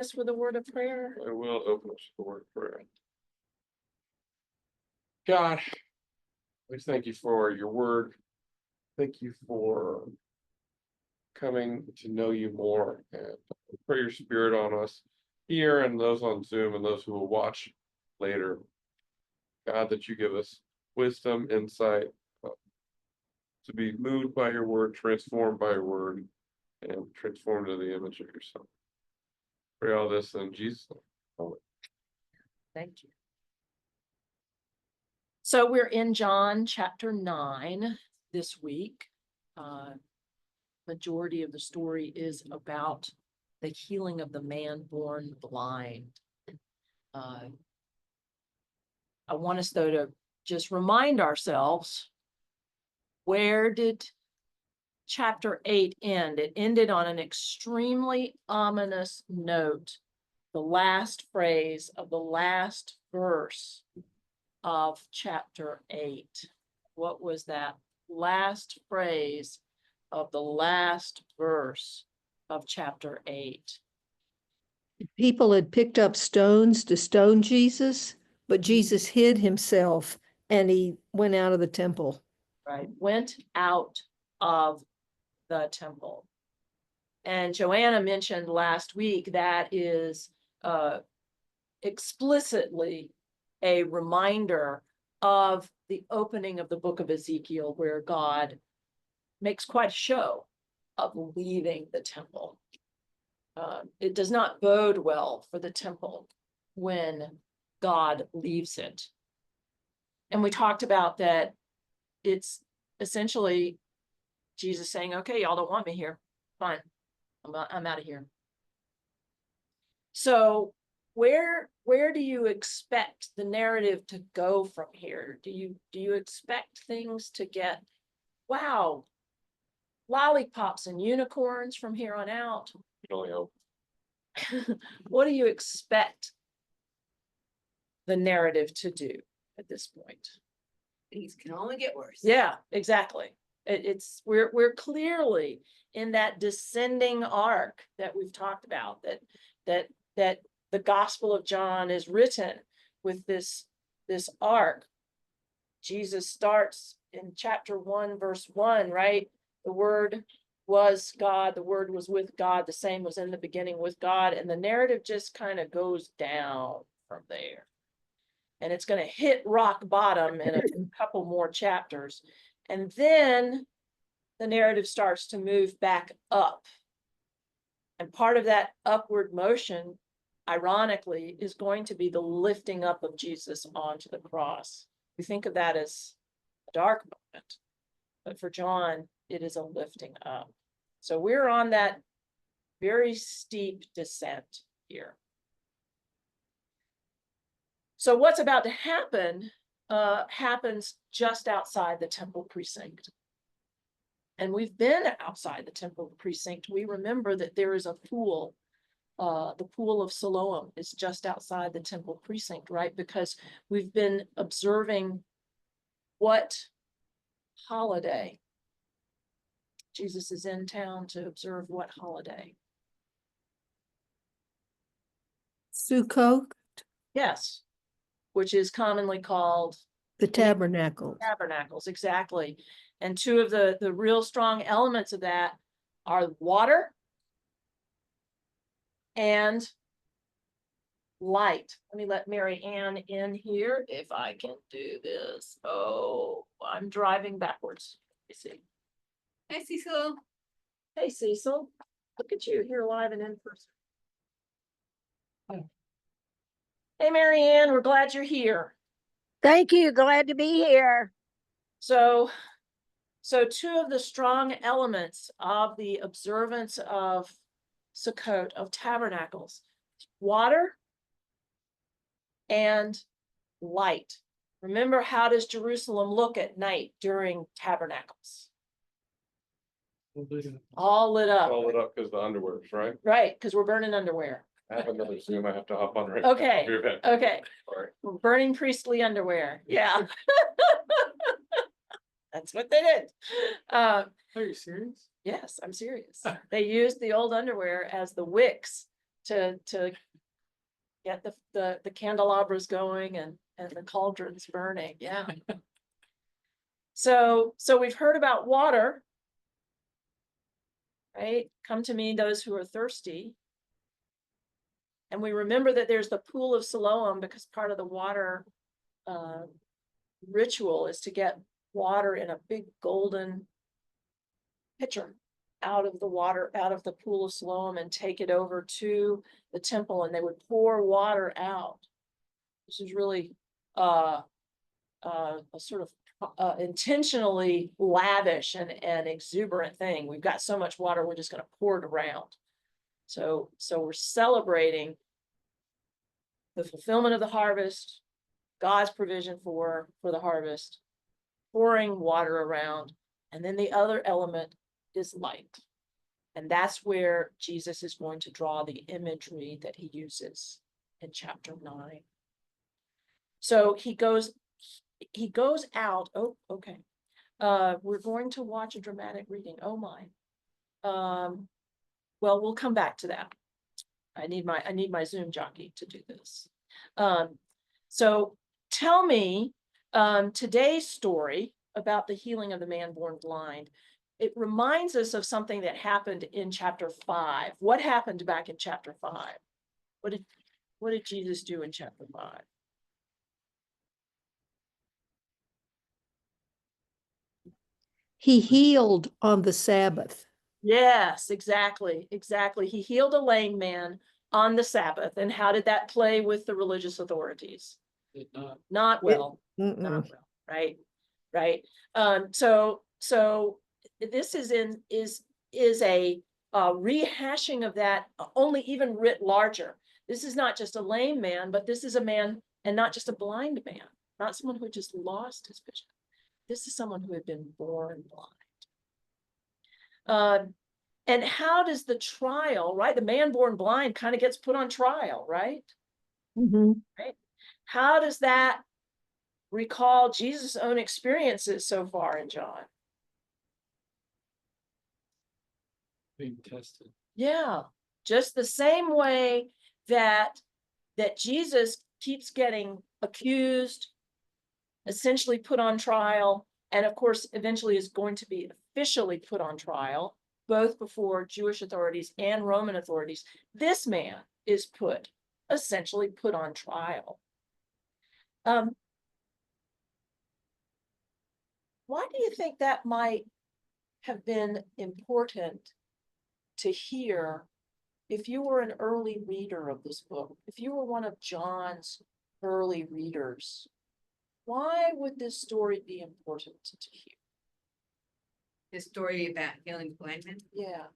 This with a word of prayer. I will open us the word of prayer. God, we thank you for your word. Thank you for coming to know you more, and pray your spirit on us here and those on Zoom and those who will watch later. God, that you give us wisdom, insight, to be moved by your word, transformed by your word, and transformed to the image of your son. Pray all this in Jesus' name. Thank you. So we're in John chapter 9 this week. Majority of the story is about the healing of the man born blind. I want us though to just remind ourselves, where did chapter 8 end? It ended on an extremely ominous note. The last phrase of the last verse of chapter 8. What was that last phrase of the last verse of chapter 8? People had picked up stones to stone Jesus, but Jesus hid himself and he went out of the temple. Right, went out of the temple. And Joanna mentioned last week that is explicitly a reminder of the opening of the book of Ezekiel, where God makes quite a show of leaving the temple. It does not bode well for the temple when God leaves it. And we talked about that it's essentially Jesus saying, okay, y'all don't want me here. Fine, I'm out of here. So where do you expect the narrative to go from here? Do you expect things to get, wow, lollipops and unicorns from here on out? You only hope. What do you expect the narrative to do at this point? Things can only get worse. Yeah, exactly. We're clearly in that descending arc that we've talked about, that the Gospel of John is written with this arc. Jesus starts in chapter 1, verse 1, right? The Word was God, the Word was with God, the same was in the beginning with God, and the narrative just kind of goes down from there. And it's going to hit rock bottom in a couple more chapters. And then the narrative starts to move back up. And part of that upward motion, ironically, is going to be the lifting up of Jesus onto the cross. We think of that as a dark moment, but for John, it is a lifting up. So we're on that very steep descent here. So what's about to happen happens just outside the temple precinct. And we've been outside the temple precinct. We remember that there is a pool. The pool of Siloam is just outside the temple precinct, right? Because we've been observing what holiday? Jesus is in town to observe what holiday? Sukkot, Yes, which is commonly called the tabernacle. Tabernacles, exactly. And two of the real strong elements of that are water and light. Let me let Mary Ann in here if I can do this. Oh, I'm driving backwards. You see. Hi, Cecil. Hey, Cecil. Look at you here live and in person. Hey, Mary Ann, we're glad you're here. Thank you. Glad to be here. So two of the strong elements of the observance of Sukkot, of tabernacles, water and light. Remember, how does Jerusalem look at night during tabernacles? All lit up. All it up because the underwear's right. Right, because we're burning underwear. I have another Zoom I have to hop on right Okay, now. Okay. okay. Sorry. We're burning priestly underwear. Yeah. That's what they did. Are you serious? Yes, I'm serious. They used the old underwear as the wicks to get the candelabras going and the cauldrons burning. Yeah. So we've heard about water, right? Come to me, those who are thirsty. And we remember that there's the pool of Siloam because part of the water ritual is to get water in a big golden pitcher out of the water, out of the pool of Siloam, and take it over to the temple, and they would pour water out. This is really a sort of intentionally lavish and exuberant thing. We've got so much water, we're just going to pour it around. So we're celebrating the fulfillment of the harvest, God's provision for the harvest, pouring water around. And then the other element is light. And that's where Jesus is going to draw the imagery that he uses in chapter 9. So he goes out. Oh, okay. We're going to watch a dramatic reading. Oh my. Well, we'll come back to that. I need my Zoom jockey to do this. So tell me today's story about the healing of the man born blind. It reminds us of something that happened in chapter 5. What happened back in chapter 5? What did Jesus do in chapter 5? He healed on the Sabbath. Yes, exactly. He healed a lame man on the Sabbath. And how did that play with the religious authorities? Not well. Not well, right? So this is a rehashing of that, only even writ larger. This is not just a lame man, but this is a man, and not just a blind man, not someone who just lost his vision. This is someone who had been born blind. And how does the trial, right? The man born blind kind of gets put on trial, right? Right? How does that recall Jesus' own experiences so far in John? Being tested. Yeah, just the same way that Jesus keeps getting accused, essentially put on trial, and of course, eventually is going to be officially put on trial, both before Jewish authorities and Roman authorities. This man is essentially put on trial. Why do you think that might have been important to hear if you were an early reader of this book, if you were one of John's early readers? Why would this story be important to hear? The story about healing blind men. Yeah.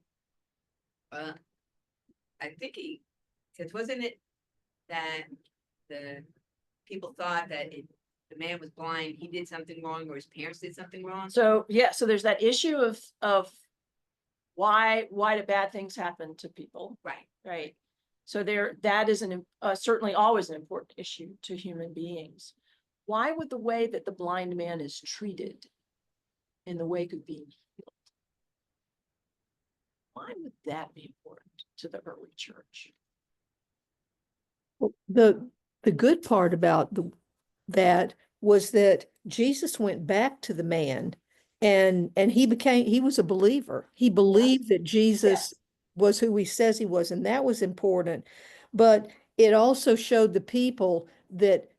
I think because wasn't it that the people thought that the man was blind, he did something wrong, or his parents did something wrong? So yeah, so there's that issue of why do bad things happen to people? Right. So that is certainly always an important issue to human beings. Why would the way that the blind man is treated in the wake of being healed, why would that be important to the early church? The good part about that was that Jesus went back to the man and he was a believer. He believed that Jesus was who he says he was, and that was important. But it also showed the people that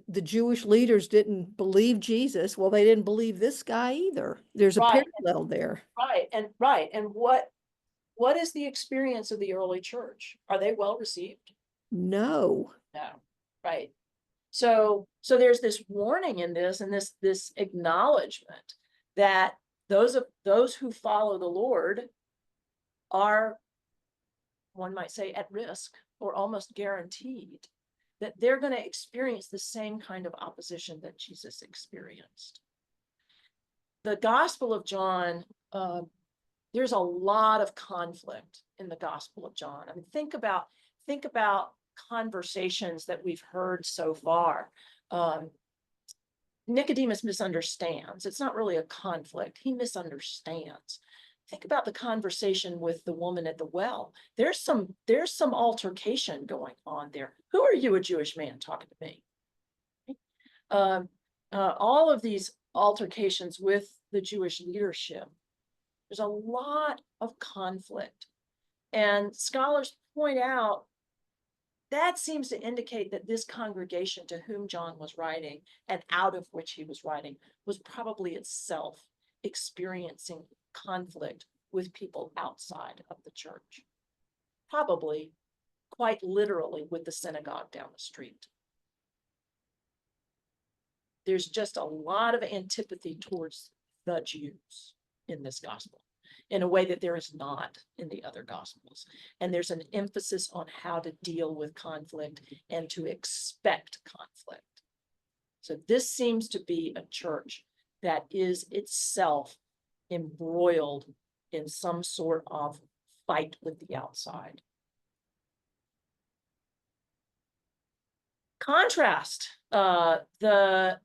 the Jewish leaders didn't believe Jesus. Well, they didn't believe this guy either. There's a parallel there. Right. And what is the experience of the early church? Are they well received? No. Right. So there's this warning in this, and this acknowledgement that those who follow the Lord are, one might say, at risk or almost guaranteed that they're going to experience the same kind of opposition that Jesus experienced. The Gospel of John, there's a lot of conflict in the Gospel of John. I mean, think about conversations that we've heard so far. Nicodemus misunderstands. It's not really a conflict. He misunderstands. think about the conversation with the woman at the well. There's some altercation going on there. Who are you, a Jewish man, talking to me? All of these altercations with the Jewish leadership, there's a lot of conflict. And scholars point out that seems to indicate that this congregation to whom John was writing and out of which he was writing was probably itself experiencing conflict with people outside of the church. Probably quite literally with the synagogue down the street. There's just a lot of antipathy towards the Jews in this gospel in a way that there is not in the other gospels. And there's an emphasis on how to deal with conflict and to expect conflict. So this seems to be a church that is itself embroiled in some sort of fight with the outside. Contrast the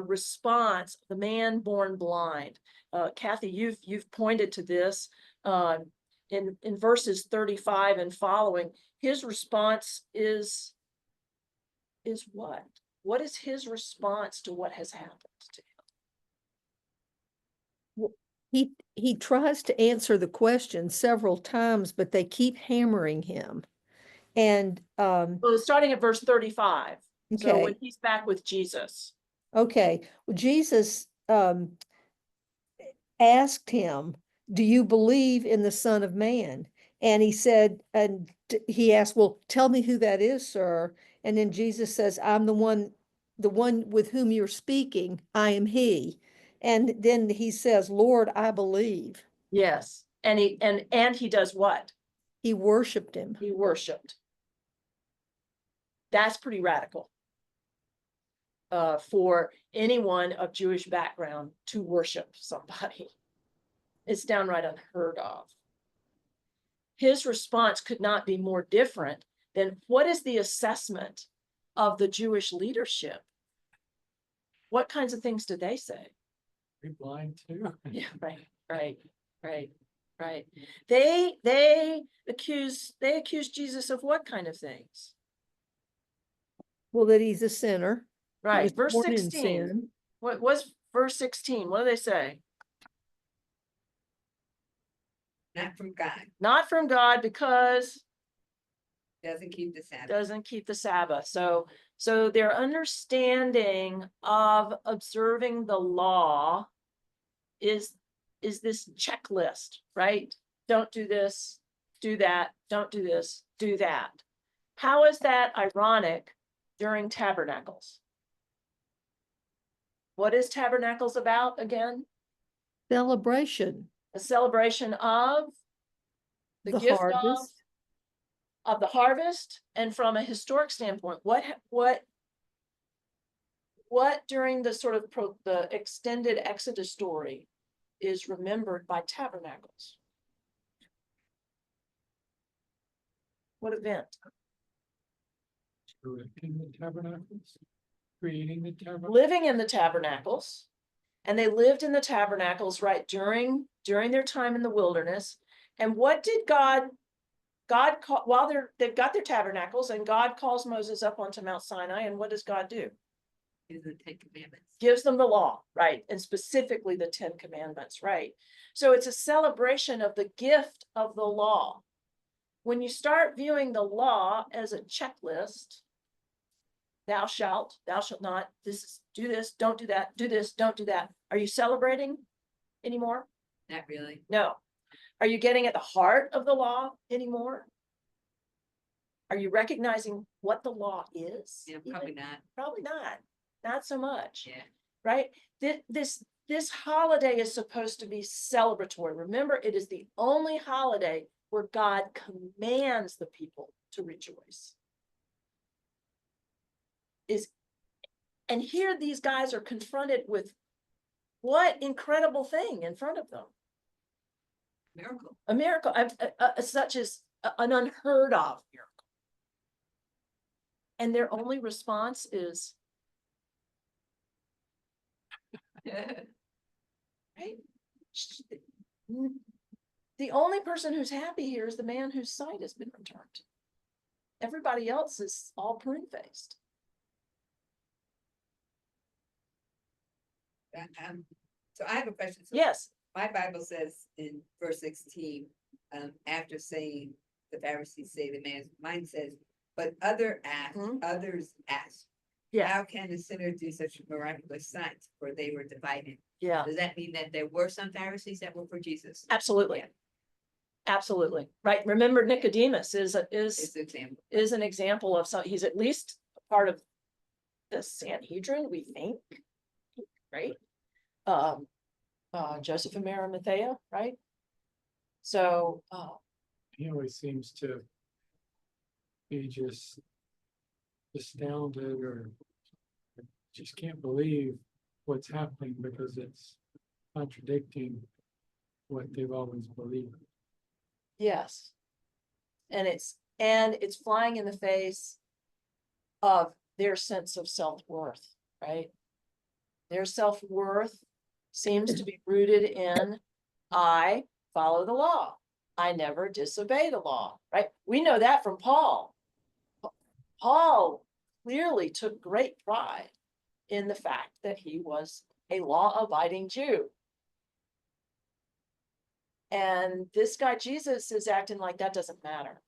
response, the man born blind. Kathy, you've pointed to this in verses 35 and following. His response is what? What is his response to what has happened to him? He tries to answer the question several times, but they keep hammering him. And Well, starting at verse 35. So okay. when he's back with Jesus. Okay, well, Jesus asked him, "Do you believe in the Son of Man?" And he said, and he asked, "Well, tell me who that is, sir." And then Jesus says, "I'm the one with whom you're speaking. I am he." And then he says, "Lord, I believe." Yes. And he does what? He worshiped him. He worshiped. That's pretty radical. For anyone of Jewish background to worship somebody. It's downright unheard of. His response could not be more different than what is the assessment of the Jewish leadership? What kinds of things did they say? Are you blind too? Yeah, right. They accuse Jesus of what kind of things? Well, that he's a sinner. He Right, was verse born in 16. sin. What was verse 16? What do they say? Not from God, Not from God because doesn't keep the Sabbath. doesn't keep the Sabbath. So their understanding of observing the law is this checklist, right? Don't do this, do that, don't do this, do that. How is that ironic during tabernacles? What is tabernacles about again? Celebration. A celebration of the The gift harvest. of the harvest. And from a historic standpoint, what during the sort of the extended Exodus story is remembered by tabernacles? What event? Erecting the tabernacles, creating the tabernacle. Living in the tabernacles. And they lived in the tabernacles right during their time in the wilderness. And what did God call while they've got their tabernacles, and God calls Moses up onto Mount Sinai, and what does God do? Is the Ten Commandments. Gives them the law, right? And specifically the 10 Commandments, right? So it's a celebration of the gift of the law. When you start viewing the law as a checklist, thou shalt not, do this, don't do that, do this, don't do that. Are you celebrating anymore? Not really. No. Are you getting at the heart of the law anymore? Are you recognizing what the law is? Yeah, even? probably not. Probably not. Not so much. Yeah. Right? This holiday is supposed to be celebratory. Remember, it is the only holiday where God commands the people to rejoice. And here these guys are confronted with what incredible thing in front of them. Miracle. A miracle, such as an unheard of miracle. And their only response is, right? The only person who's happy here is the man whose sight has been returned. Everybody else is all prune-faced. So I have a question. So Yes, my Bible says in verse 16, after saying the Pharisees say the man's, mine says, but others ask, yeah, how can a sinner do such miraculous signs? For they were divided. yeah, Does that mean that there were some Pharisees that were for Jesus? absolutely. Yeah. Absolutely, right. Remember Nicodemus It's an example. is an example of he's at least part of the Sanhedrin, we think, right? Joseph of Arimathea, right? So, He always seems to be just astounded or just can't believe what's happening because it's contradicting what they've always believed. yes. And it's flying in the face of their sense of self-worth, right? Their self-worth seems to be rooted in, I follow the law. I never disobey the law, right? We know that from Paul. Paul clearly took great pride in the fact that he was a law-abiding Jew. And this guy, Jesus, is acting like that doesn't matter.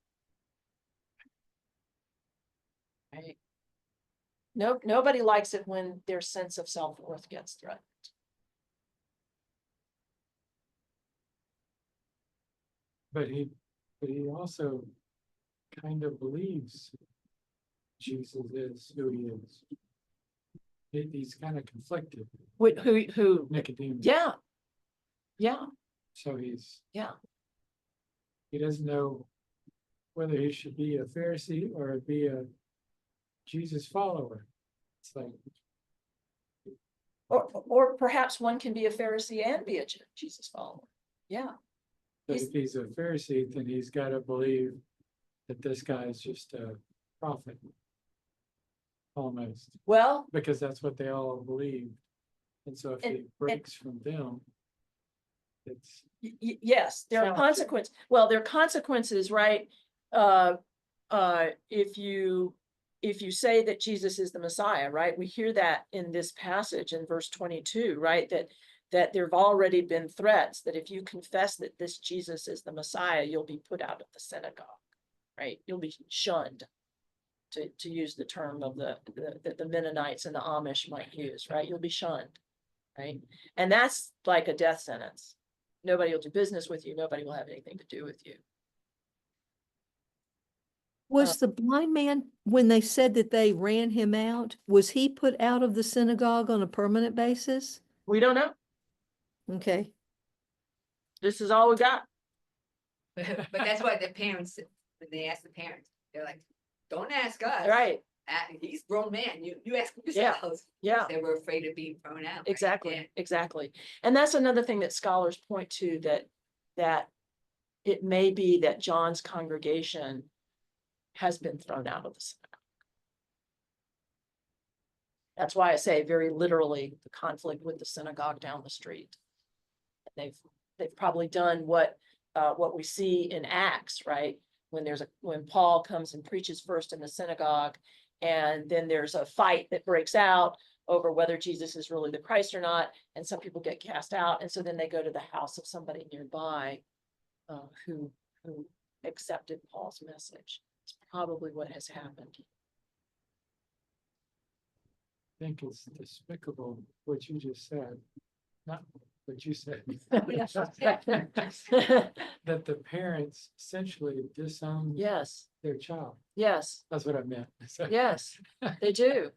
Right? Nobody likes it when their sense of self-worth gets threatened. But he also kind of believes Jesus is who he is. He's kind of conflicted, Who, Nicodemus. yeah. Yeah, So yeah. he doesn't know whether he should be a Pharisee or be a Jesus follower. It's like, Or perhaps one can be a Pharisee and be a Jesus follower. Yeah, but He's- if he's a Pharisee, then he's got to believe that this guy is just a prophet. Almost, well, because that's what they all believe. And so if he breaks from them, it's, yes, there are Challenge. consequences. Well, there are consequences, right? If you say that Jesus is the Messiah, right? We hear that in this passage in verse 22, right? That there have already been threats that if you confess that this Jesus is the Messiah, you'll be put out of the synagogue, right? You'll be shunned, to use the term of that the Mennonites and the Amish might use, right? You'll be shunned, right? And that's like a death sentence. Nobody will do business with you. Nobody will have anything to do with you. Was the blind man, when they said that they ran him out, was he put out of the synagogue on a permanent basis? We don't know. Okay. This is all we got. But that's why the parents, when they ask the parents, they're like, don't ask us. Right, He's a grown man. You ask him Yeah. yourselves. yeah. They were afraid of being thrown out. right? Exactly, Yeah. exactly. And that's another thing that scholars point to, that it may be that John's congregation has been thrown out of the synagogue. That's why I say very literally the conflict with the synagogue down the street. They've probably done what we see in Acts, right? When Paul comes and preaches first in the synagogue, and then there's a fight that breaks out over whether Jesus is really the Christ or not, and some people get cast out, and so then they go to the house of somebody nearby who accepted Paul's message. It's probably what has happened. I think it's despicable what you just said. Not what you said, that the parents essentially disown Yes, their child. yes, That's what I meant. yes, they do.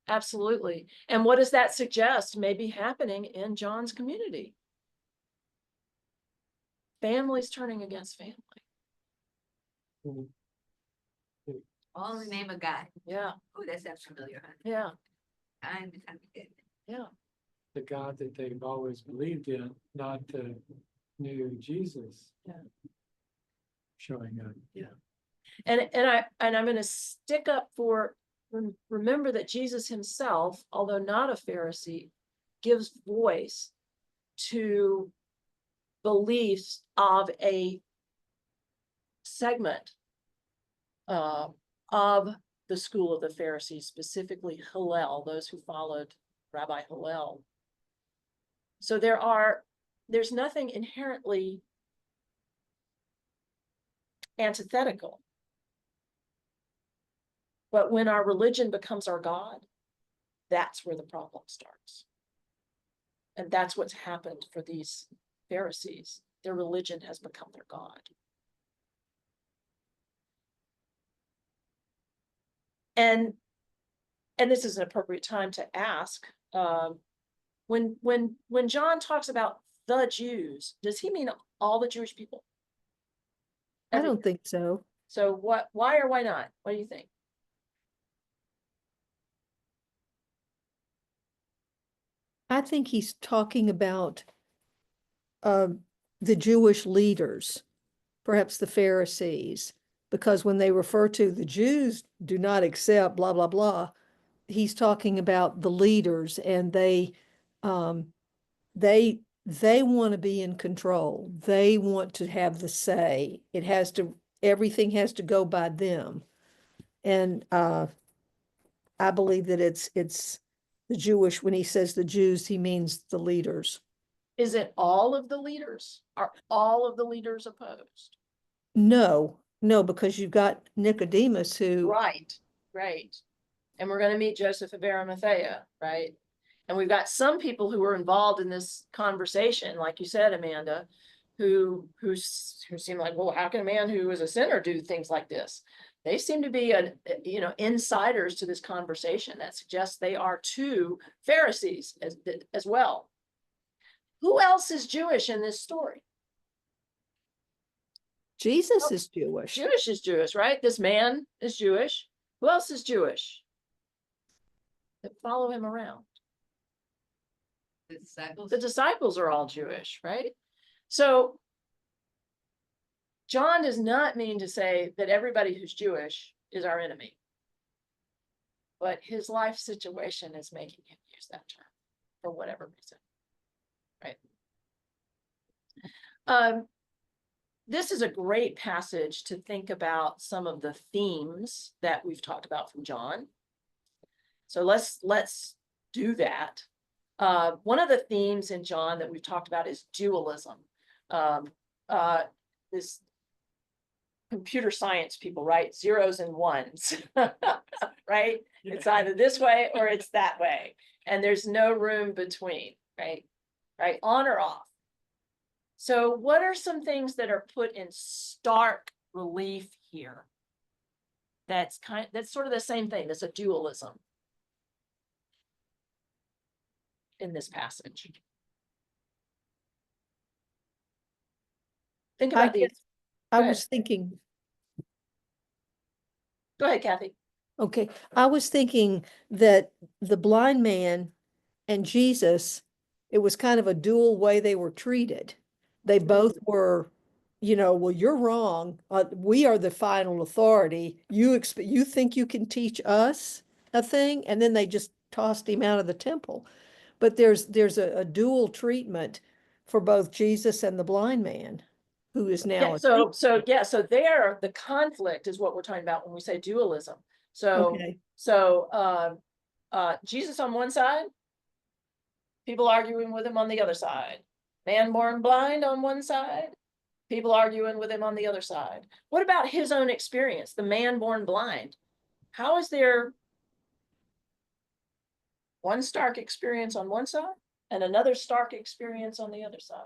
Absolutely. And what does that suggest may be happening in John's community? Families turning against family. All in the name of God. Yeah, Oh, that sounds familiar, huh? yeah, I understand. yeah, The God that they've always believed in, not the new Jesus. Yeah. Showing up. and I'm gonna stick up for, remember that Jesus himself, although not a Pharisee, gives voice to beliefs of a segment of the school of the Pharisees, specifically Hillel, those who followed Rabbi Hillel. So there's nothing inherently antithetical. But when our religion becomes our God, that's where the problem starts. And that's what's happened for these Pharisees. Their religion has become their God. And this is an appropriate time to ask, when John talks about the Jews, does he mean all the Jewish people? I don't think so. So why or why not? What do you think? I think he's talking about the Jewish leaders, perhaps the Pharisees, because when they refer to the Jews do not accept blah, blah, blah, he's talking about the leaders, and they want to be in control. They want to have the say. Everything has to go by them. And I believe that it's the Jewish, when he says the Jews, he means the leaders. Is it all of the leaders? Are all of the leaders opposed? No, because you've got Nicodemus who, Right. And we're going to meet Joseph of Arimathea, right? And we've got some people who were involved in this conversation, like you said, Amanda, who seem like, well, how can a man who is a sinner do things like this? They seem to be insiders to this conversation that suggests they are too Pharisees as well. Who else is Jewish in this story? Jesus is Jewish. Jewish is Jewish, right? This man is Jewish. Who else is Jewish that follow him around? The disciples. The disciples are all Jewish, right? So John does not mean to say that everybody who's Jewish is our enemy, but his life situation is making him use that term for whatever reason, right? This is a great passage to think about some of the themes that we've talked about from John. So let's do that. One of the themes in John that we've talked about is dualism. This computer science people, right? Zeros and ones, right? It's either this way or it's that way. And there's no room between, right? On or off. So what are some things that are put in stark relief here? That's sort of the same thing. There's a dualism in this passage. Think about these. I Go ahead. was thinking, Go ahead, Kathy. okay, I was thinking that the blind man and Jesus, it was kind of a dual way they were treated. They both were, well, you're wrong. We are the final authority. You think you can teach us a thing? And then they just tossed him out of the temple. But there's a dual treatment for both Jesus and the blind man, who is now. Yeah, so there, the conflict is what we're talking about when we say dualism. Okay. Jesus on one side, people arguing with him on the other side. Man born blind on one side, people arguing with him on the other side. What about his own experience, the man born blind? How is there one stark experience on one side and another stark experience on the other side?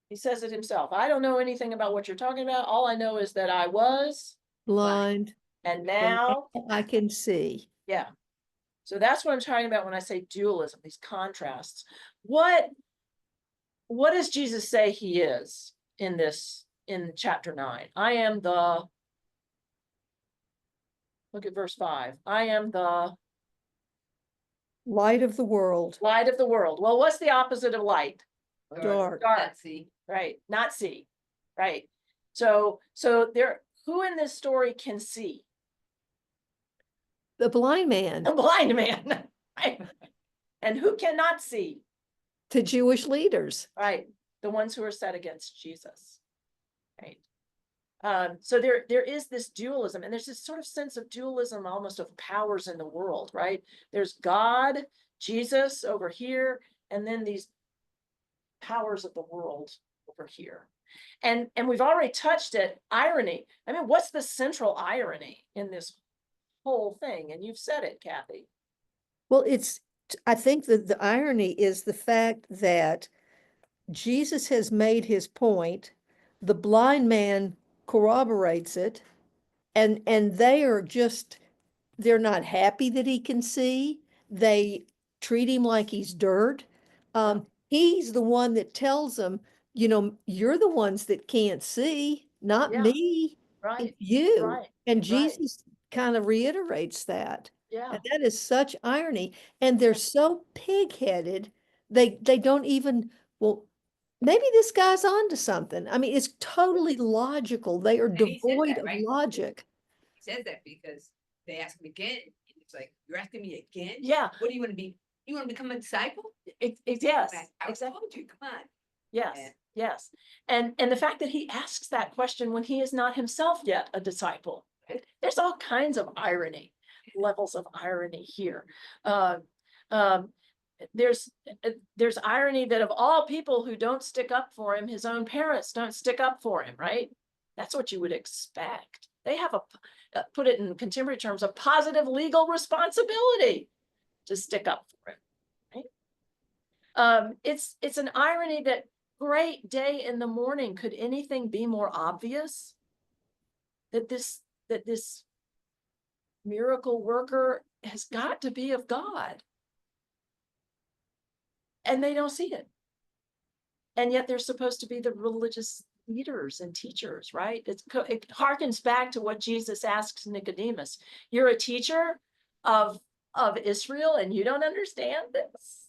He says it himself. I don't know anything about what you're talking about. All I know is that I was Blind. and now I can see. yeah. So that's what I'm talking about when I say dualism, these contrasts. What does Jesus say he is in chapter 9? I am the, look at verse 5. I am the Light of the world. light of the world. Well, what's the opposite of light? Dark. Let's see. Right, not see, right? So who in this story can see? The blind man. A blind man, right? And who cannot see? The Jewish leaders. Right, the ones who are set against Jesus, right? So there is this dualism, and there's this sort of sense of dualism almost of powers in the world, right? There's God, Jesus over here, and then these powers of the world over here. And we've already touched it, irony. I mean, what's the central irony in this whole thing? And you've said it, Kathy. Well, I think that the irony is the fact that Jesus has made his point, the blind man corroborates it, and they are just, they're not happy that he can see. They treat him like he's dirt. He's the one that tells them, you're the ones that can't see, not Yeah. me, Right, it's you. right, And right. Jesus kind of reiterates that. yeah, And that is such irony. And they're so pig-headed, they don't even, well, maybe this guy's onto something. I mean, it's totally logical. They are And he said devoid that, of right? logic. He says that because they asked him again, and it's like, you're asking me again? yeah, What do you want to be? You want to become a disciple? yes, I exactly, told you, come on. yes, Yeah. yes. And the fact that he asks that question when he is not himself yet a disciple, right? There's all kinds of irony, levels of irony here. Uh, um, there's irony that of all people who don't stick up for him, his own parents don't stick up for him, right? That's what you would expect. They have put it in contemporary terms, a positive legal responsibility to stick up for him, right? It's an irony that great day in the morning, could anything be more obvious? That this miracle worker has got to be of God. And they don't see it. And yet they're supposed to be the religious leaders and teachers, right? It harkens back to what Jesus asks Nicodemus. You're a teacher of Israel and you don't understand this?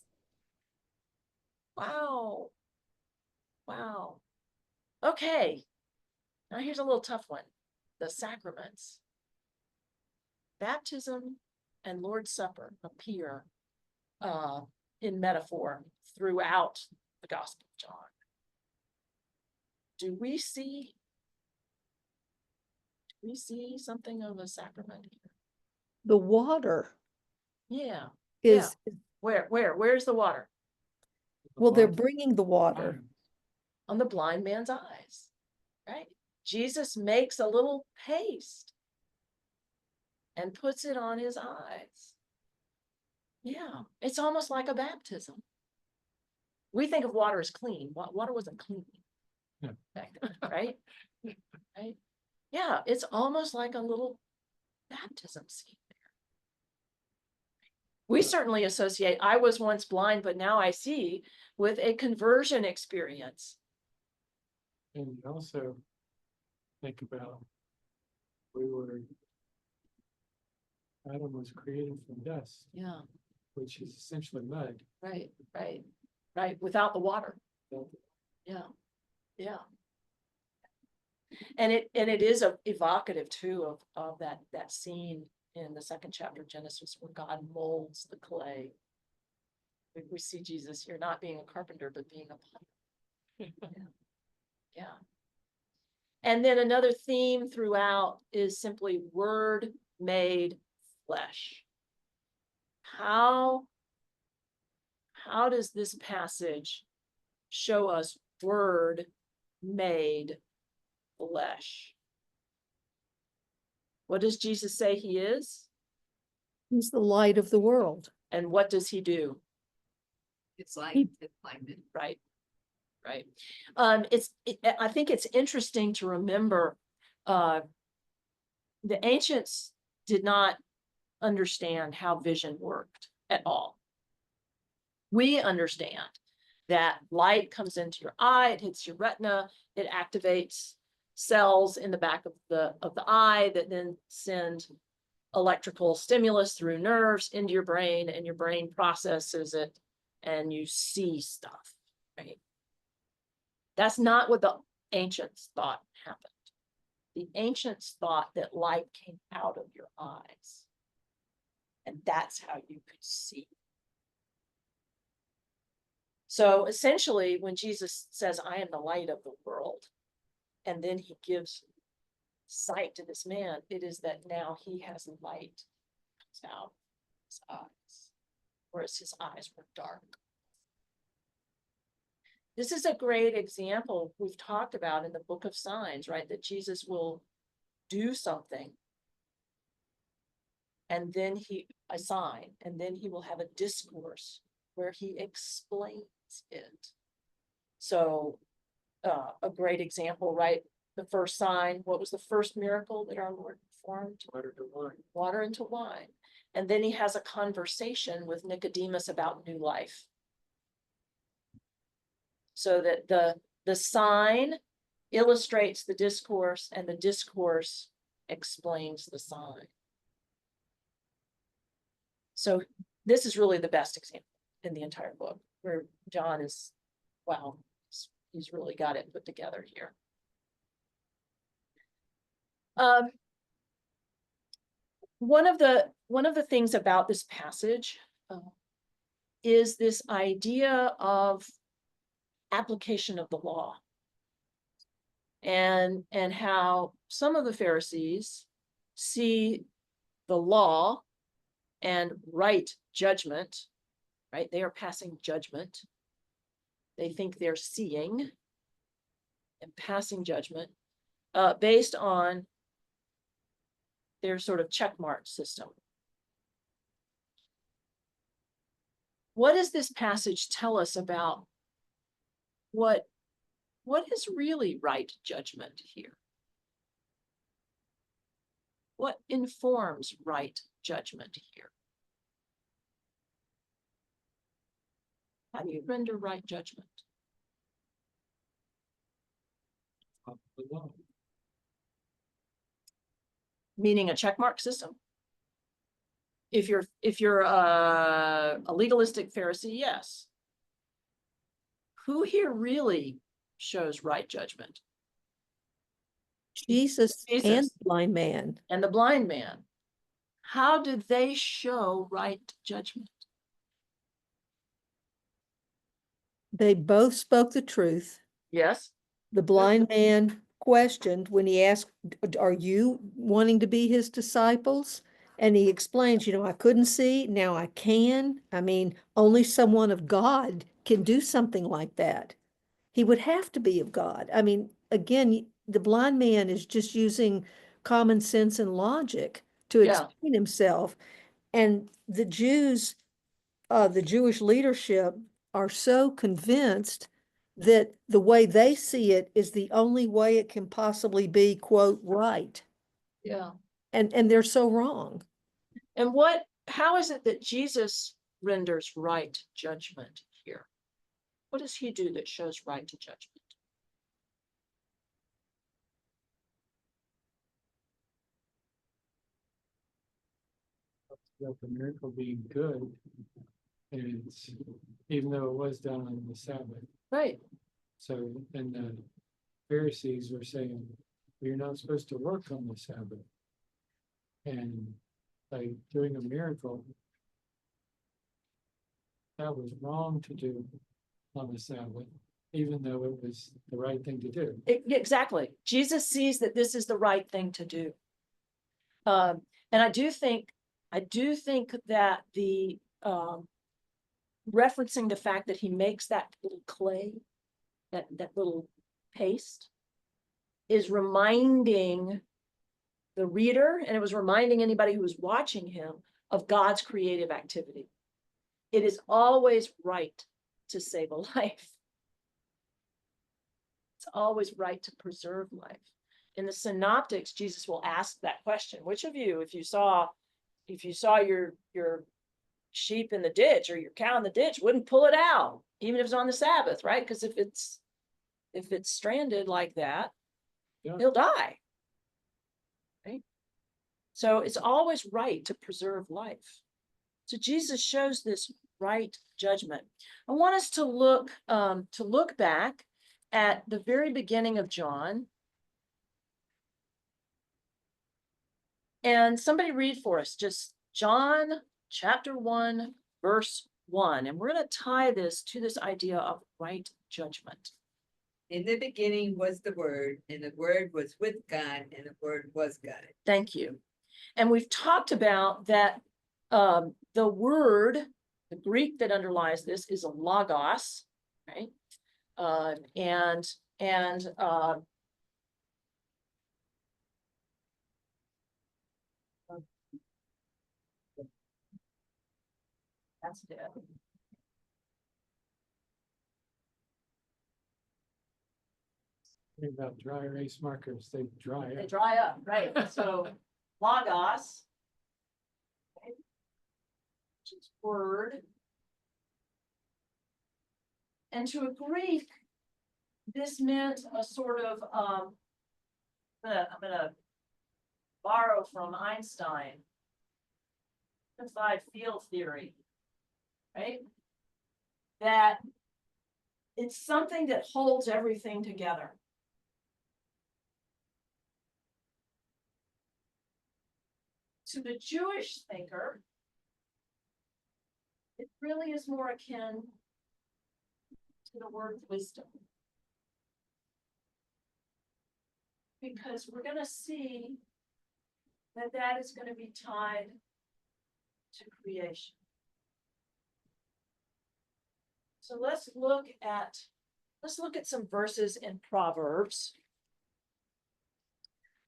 Wow. Wow. Okay. Now here's a little tough one. The sacraments. Baptism and Lord's Supper appear in metaphor throughout the Gospel of John. Do we see something of a sacrament here? The water Yeah. is, Where's the water? well, they're bringing the water. On the blind man's eyes, right? Jesus makes a little paste and puts it on his eyes. Yeah, it's almost like a baptism. We think of water as clean. Water wasn't clean. Yeah. Back then, right? Right? Yeah, it's almost like a little baptism scene there. We certainly associate, I was once blind, but now I see, with a conversion experience. And you also think about, Adam was created from dust, Yeah, which is essentially mud. right, without the water. Yeah, yeah. And it is evocative too of that scene in the second chapter of Genesis where God molds the clay. We see Jesus here not being a carpenter, but being a potter. Yeah. And then another theme throughout is simply word made flesh. How does this passage show us word made flesh? What does Jesus say he is? He's the light of the world. And what does he do? It's like, it's like, Right. I think it's interesting to remember the ancients did not understand how vision worked at all. We understand that light comes into your eye, it hits your retina, it activates cells in the back of the eye that then send electrical stimulus through nerves into your brain, and your brain processes it and you see stuff, right? That's not what the ancients thought happened. The ancients thought that light came out of your eyes, and that's how you could see. So essentially, when Jesus says, I am the light of the world, and then he gives sight to this man, it is that now he has light comes out of his eyes, whereas his eyes were dark. This is a great example we've talked about in the book of signs, right? That Jesus will do something. And then a sign, and then he will have a discourse where he explains it. So a great example, right? The first sign, what was the first miracle that our Lord performed? Water to wine. Water into wine. And then he has a conversation with Nicodemus about new life. So that the sign illustrates the discourse and the discourse explains the sign. So this is really the best example in the entire book where John is, wow, he's really got it put together here. One of the things about this passage is this idea of application of the law, and how some of the Pharisees see the law and right judgment, right? They are passing judgment. They think they're seeing and passing judgment based on their sort of checkmark system. What does this passage tell us about what is really right judgment here? What informs right judgment here? How do you render right judgment? Of the law. Meaning a checkmark system. If you're a legalistic Pharisee, yes. Who here really shows right judgment? Jesus and Jesus. the blind man. And the blind man. How did they show right judgment? They both spoke the truth. Yes. The blind man questioned when he asked, are you wanting to be his disciples? And he explains, I couldn't see, now I can. I mean, only someone of God can do something like that. He would have to be of God. I mean, again, the blind man is just using common sense and logic to Yeah. explain himself. And the Jews, the Jewish leadership are so convinced that the way they see it is the only way it can possibly be, quote, right. Yeah. And they're so wrong. And how is it that Jesus renders right judgment here? What does he do that shows right to judgment? About the miracle being good. And even though it was done on the Sabbath. Right. So, and the Pharisees were saying, well, you're not supposed to work on the Sabbath. And by doing a miracle, that was wrong to do on the Sabbath, even though it was the right thing to do. Exactly. Jesus sees that this is the right thing to do. And I do think that the referencing the fact that he makes that little clay, that little paste, is reminding the reader, and it was reminding anybody who was watching him, of God's creative activity. It is always right to save a life. It's always right to preserve life. In the Synoptics, Jesus will ask that question: which of you, if you saw your sheep in the ditch or your cow in the ditch, wouldn't pull it out, even if it's on the Sabbath, right? Because if it's stranded like that, Yeah. he'll die. Right? So it's always right to preserve life. So Jesus shows this right judgment. I want us to look back at the very beginning of John. And somebody read for us just John chapter 1, verse 1, and we're going to tie this to this idea of right judgment. In the beginning was the Word, and the Word was with God, and the Word was God. Thank you. And we've talked about that the word, the Greek that underlies this is a logos, right? And that's it. Think about dry erase markers, they dry They up. dry up, right? So logos. Okay, which is word. And to a Greek, this meant a sort of, I'm gonna borrow from Einstein. Unified field theory, right? That it's something that holds everything together. To the Jewish thinker, it really is more akin to the word wisdom. Because we're going to see that that is going to be tied to creation. So let's look at some verses in Proverbs.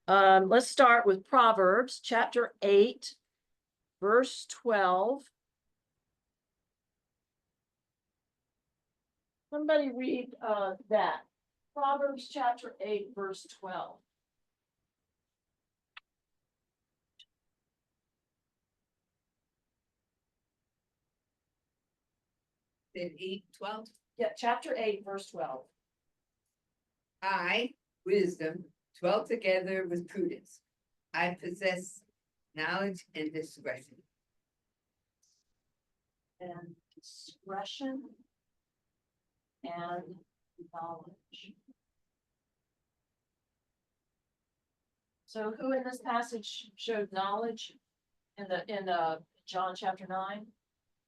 Let's start with Proverbs chapter 8, verse 12. Somebody read that. Proverbs chapter 8, verse 12. Then 8:12. Yeah, chapter 8, verse 12. I, wisdom, dwell together with prudence. I possess knowledge and discretion. And discretion and knowledge. So who in this passage showed knowledge in John chapter 9?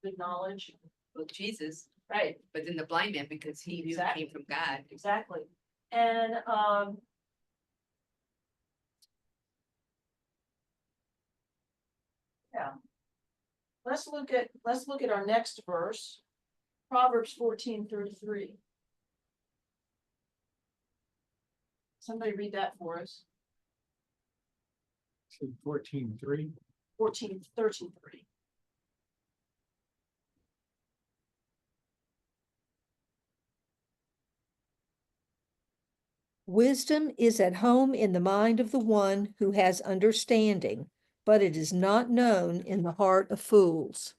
Good knowledge. Well, Jesus, Right, but then the blind man, because he knew it Exactly. came from God. exactly. And yeah. Let's look at our next verse. Proverbs 14:33. Somebody read that for us. 14:3. 14:33. Wisdom is at home in the mind of the one who has understanding, but it is not known in the heart of fools.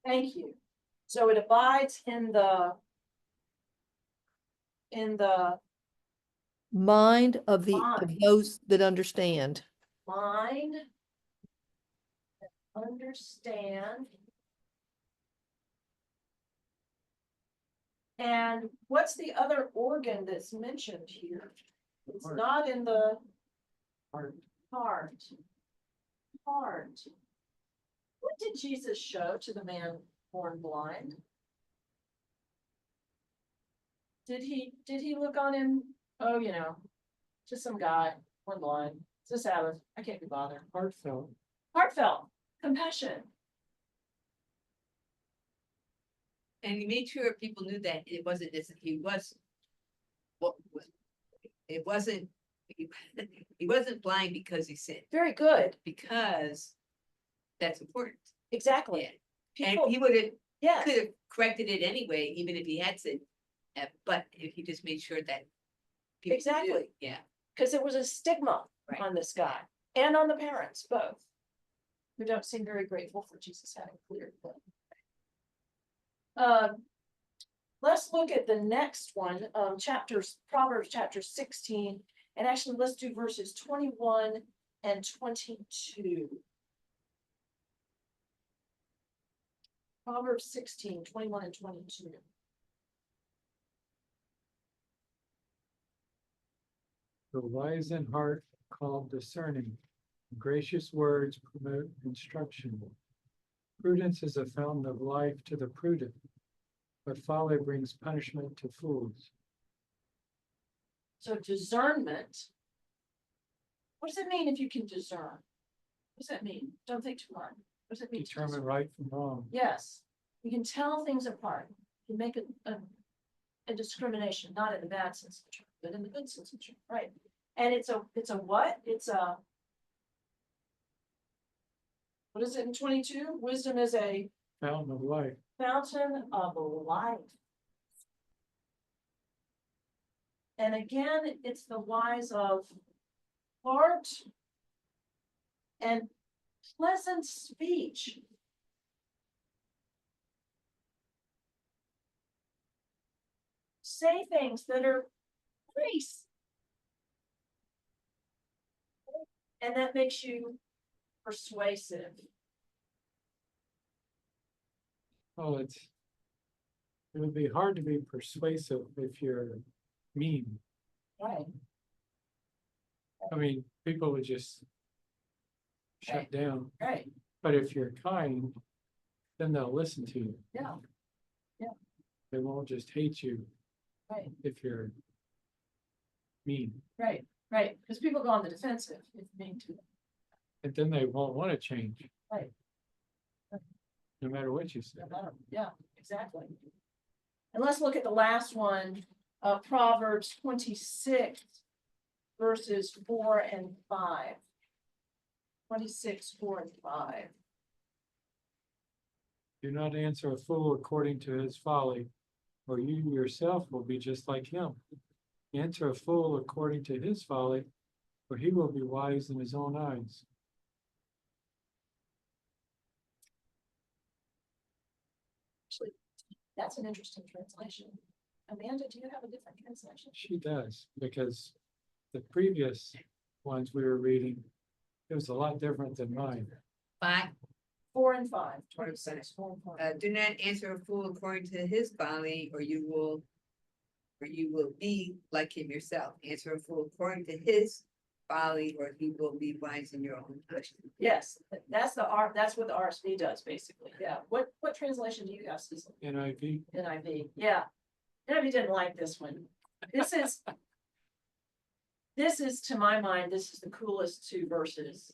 Thank you. So it abides in the Mind of Mind. those that understand. mind, understand. And what's the other organ that's mentioned here? It's Heart. not in the Heart. heart. Heart. What did Jesus show to the man born blind? Did he look on him? Oh, just some guy, born blind. It's a Sabbath. I can't be bothered. Heartfelt. Heartfelt, compassion. And he made sure people knew that it wasn't this, he was. What was, it wasn't, he wasn't blind because he sinned, Very good. because that's important. Exactly. Yeah. And People, he would have, yes, could have corrected it anyway, even if he had sinned. But if he just made sure that. people knew, Exactly. Yeah. because it was a stigma Right. on this guy and on the parents, both. Who don't seem very grateful for Jesus having cleared them. Let's look at the next one, Proverbs chapter 16, and actually let's do verses 21 and 22. Proverbs 16, 21 and 22. The wise in heart called discerning. Gracious words promote instruction. Prudence is a fountain of life to the prudent, but folly brings punishment to fools. So discernment. What does it mean if you can discern? What does that mean? Don't think too hard. What does it mean? to Determine discern? right from wrong. Yes, you can tell things apart. You make a discrimination, not in the bad sense of the term, but in the good sense of the term, right? And it's a what? It's a. What is it in 22? Wisdom is a Fountain of life. fountain of life. And again, it's the wise of heart and pleasant speech. Say things that are nice. And that makes you persuasive. Oh, it would be hard to be persuasive if you're mean. Right. I mean, people would just shut Right. down. Right, But if you're kind, then they'll listen to you. yeah, They won't just hate you right, if you're mean. right, right, because people go on the defensive if mean to. And then they won't want to change. Right. No matter what you say. Yeah, exactly. And let's look at the last one, Proverbs 26, verses 4 and 5. 26, 4 and 5. Do not answer a fool according to his folly, or you yourself will be just like him. Answer a fool according to his folly, for he will be wise in his own eyes. Actually, that's an interesting translation. Amanda, do you have a different translation? She does, because the previous ones we were reading, it was a lot different than mine. 5, 4 and 5. 26, 4 and 5. do not answer a fool according to his folly, or you will be like him yourself. Answer a fool according to his folly, or he will be wise in your own eyes. Yes, that's that's what the RSV does, basically. Yeah. What translation do you have, Cecil? NIV, NIV, yeah. NIV didn't like this one. This is, to my mind, this is the coolest 2 verses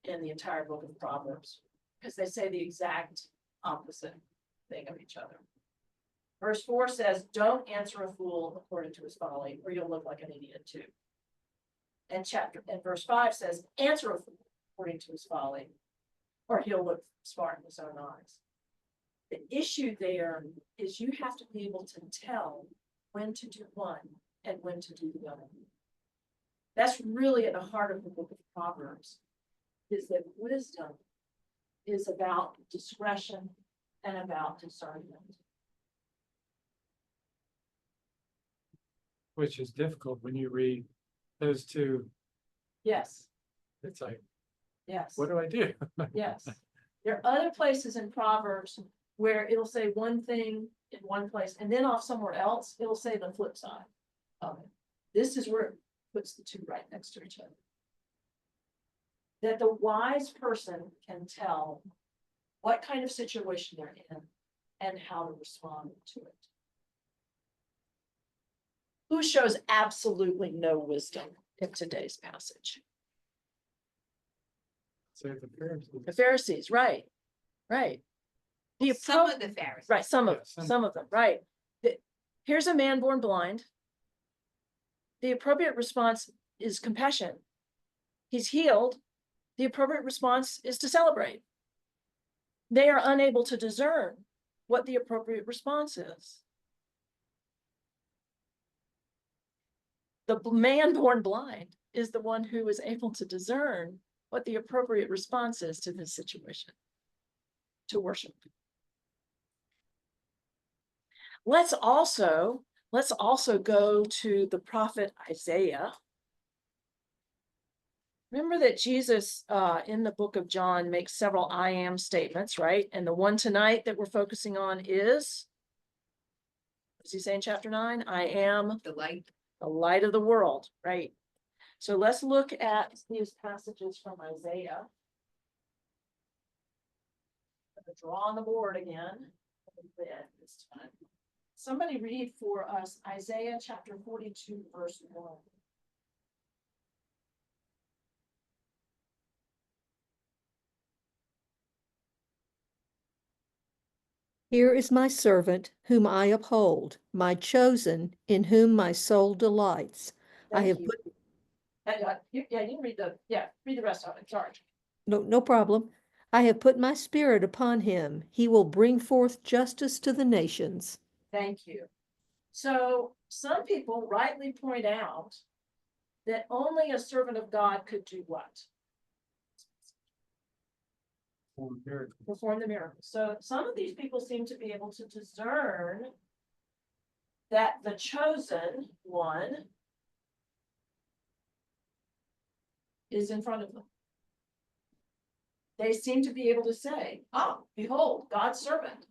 in the entire book of Proverbs, because they say the exact opposite thing of each other. Verse 4 says, don't answer a fool according to his folly, or you'll look like an idiot too. And verse 5 says, answer a fool according to his folly, or he'll look smart in his own eyes. The issue there is you have to be able to tell when to do one and when to do the other. That's really at the heart of the book of Proverbs, is that wisdom is about discretion and about discernment. which is difficult when you read those two. Yes, It's like, yes, what do I do? yes. There are other places in Proverbs where it'll say one thing in one place, and then off somewhere else, it'll say the flip side of it. This is where it puts the 2 right next to each other. That the wise person can tell what kind of situation they're in and how to respond to it. Who shows absolutely no wisdom in today's passage? Say the Pharisees. The Pharisees, right, right. The Some appro- of the Pharisees. Right, some of, Yeah, some of them, right. Here's a man born blind. The appropriate response is compassion. He's healed. The appropriate response is to celebrate. They are unable to discern what the appropriate response is. The man born blind is the one who is able to discern what the appropriate response is to this situation, to worship. Let's also go to the prophet Isaiah. Remember that Jesus in the book of John makes several I am statements, right? And the one tonight that we're focusing on is, what does he say in chapter 9? I am The light. the light of the world, right? So let's look at these passages from Isaiah. gonna draw on the board again. Red this time. Somebody read for us Isaiah chapter 42, verse 1. Here is my servant whom I uphold, my chosen in whom my soul delights. I Thank have you. put, You can read read the rest of it, sorry. no problem. I have put my spirit upon him. He will bring forth justice to the nations. Thank you. So some people rightly point out that only a servant of God could do what? For miracles. Perform the miracle. So some of these people seem to be able to discern that the chosen one is in front of them. They seem to be able to say, ah, behold, God's servant,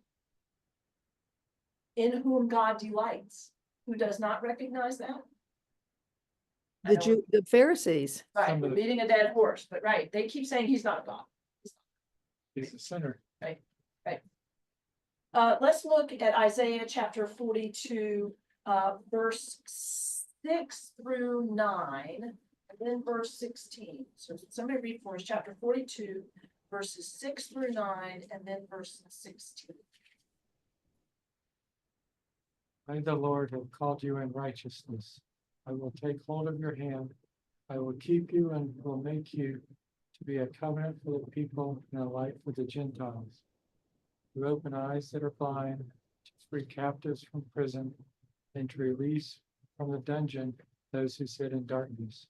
in whom God delights. Who does not recognize that? I know The Pharisees. Right, Some we're of the- beating a dead horse, but right, they keep saying he's not God. He's a sinner. Let's look at Isaiah chapter 42, verse 6 through 9, and then verse 16. So somebody read for us chapter 42, verses 6 through 9, and then verse 16. I, the Lord, have called you in righteousness. I will take hold of your hand. I will keep you and will make you to be a covenant for the people and a light for the Gentiles. To open eyes that are blind, to free captives from prison, and to release from the dungeon those who sit in darkness.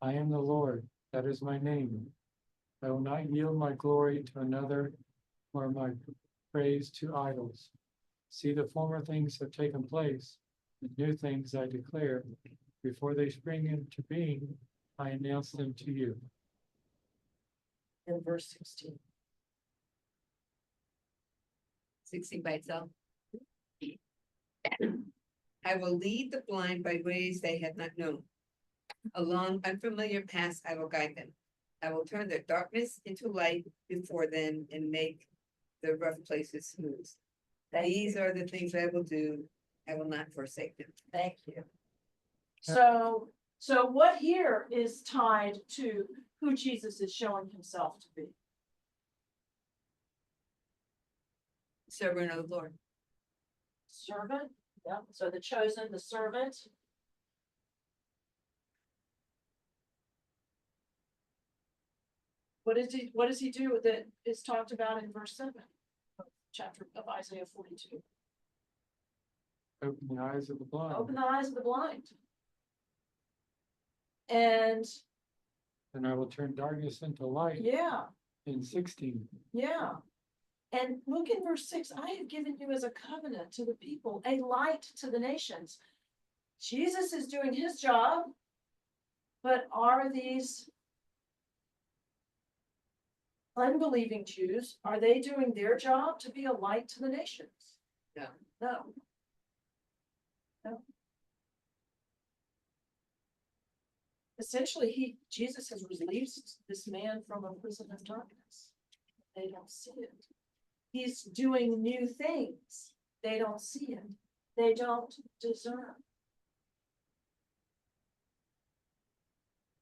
I am the Lord, that is my name. I will not yield my glory to another, or my praise to idols. See, the former things have taken place, the new things I declare. Before they spring into being, I announce them to you. In verse 16. 16 by itself. I will lead the blind by ways they have not known. Along unfamiliar paths I will guide them. I will turn their darkness into light before them and make the rough places smooth. These are the things I will do. I will not forsake them. Thank you. So what here is tied to who Jesus is showing himself to be? Servant of the Lord. Servant, yeah, so the chosen, the servant. What does he do that is talked about in verse 7? Chapter of Isaiah 42. Open the eyes of the blind, Open the eyes of the blind. And and I will turn darkness into light. yeah, In 16. yeah. And look in verse 6, I have given you as a covenant to the people, a light to the nations. Jesus is doing his job, but are these unbelieving Jews, are they doing their job to be a light to the nations? No. No. No. Essentially, Jesus has released this man from a prison of darkness. They don't see it. He's doing new things. They don't see it. They don't discern.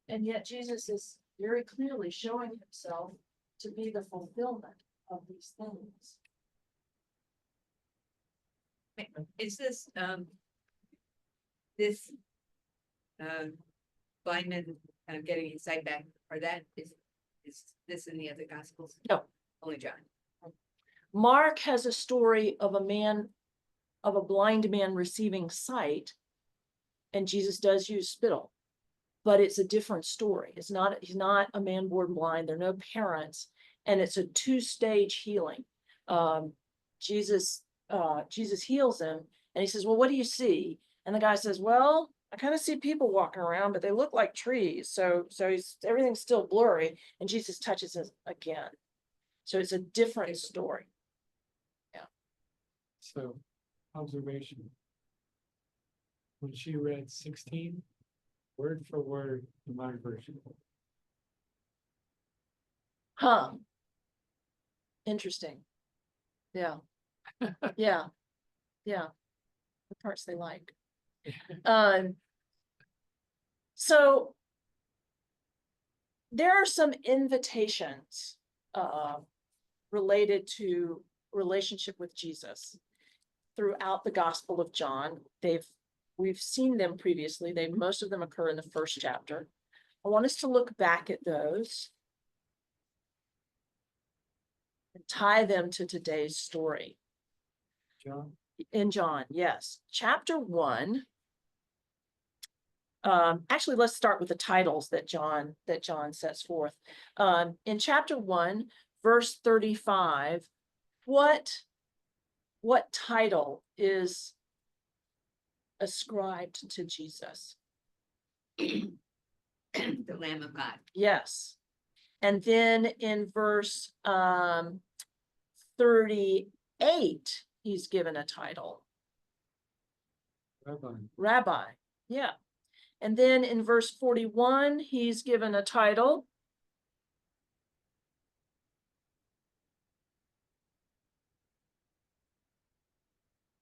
And yet Jesus is very clearly showing himself to be the fulfillment of these things. Is this, this, blind man getting his sight back, or that is this in the other gospels? No. Only John. Mark has a story of a blind man receiving sight, and Jesus does use spittle, but it's a different story. He's not a man born blind. There are no parents, and it's a two-stage healing. Jesus heals him, and he says, well, what do you see? And the guy says, well, I kind of see people walking around, but they look like trees. So everything's still blurry, and Jesus touches him again. So it's a different story. So, observation. When she read 16, word for word in my version. Huh. Interesting. Yeah. Yeah. Yeah. The parts they like. Um. So. There are some invitations, related to relationship with Jesus throughout the Gospel of John. We've seen them previously. Most of them occur in the first chapter. I want us to look back at those and tie them to today's story. John, In John, yes. Chapter 1. Actually, let's start with the titles that John sets forth. In chapter 1, verse 35, what title is ascribed to Jesus? The Lamb of God. Yes. And then in verse 38, he's given a title, Rabbi, Rabbi. Yeah. And then in verse 41, he's given a title,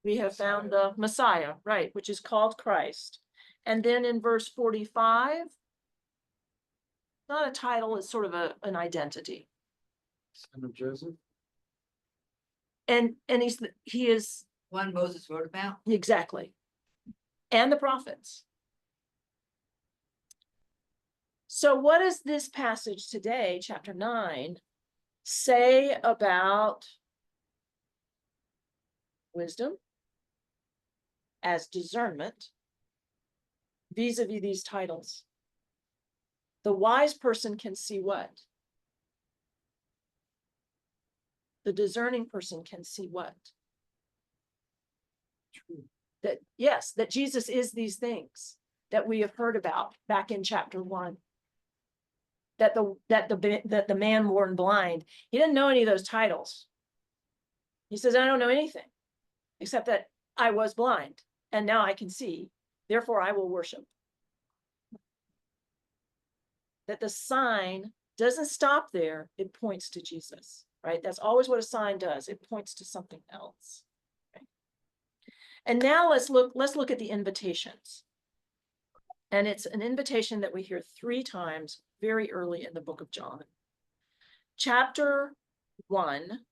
we have found the Messiah, right, which is called Christ. And then in verse 45, not a title, it's sort of an identity. son of Joseph, And he is One Moses wrote about. exactly. And the prophets. So what does this passage today, chapter 9, say about wisdom as discernment vis-a-vis these titles? The wise person can see what? The discerning person can see what? true. That, yes, that Jesus is these things that we have heard about back in chapter 1. That the man born blind, he didn't know any of those titles. He says, I don't know anything except that I was blind and now I can see, therefore I will worship. That the sign doesn't stop there, it points to Jesus, right? That's always what a sign does. It points to something else. Okay? And now let's look at the invitations. And it's an invitation that we hear 3 times very early in the book of John. Chapter 1,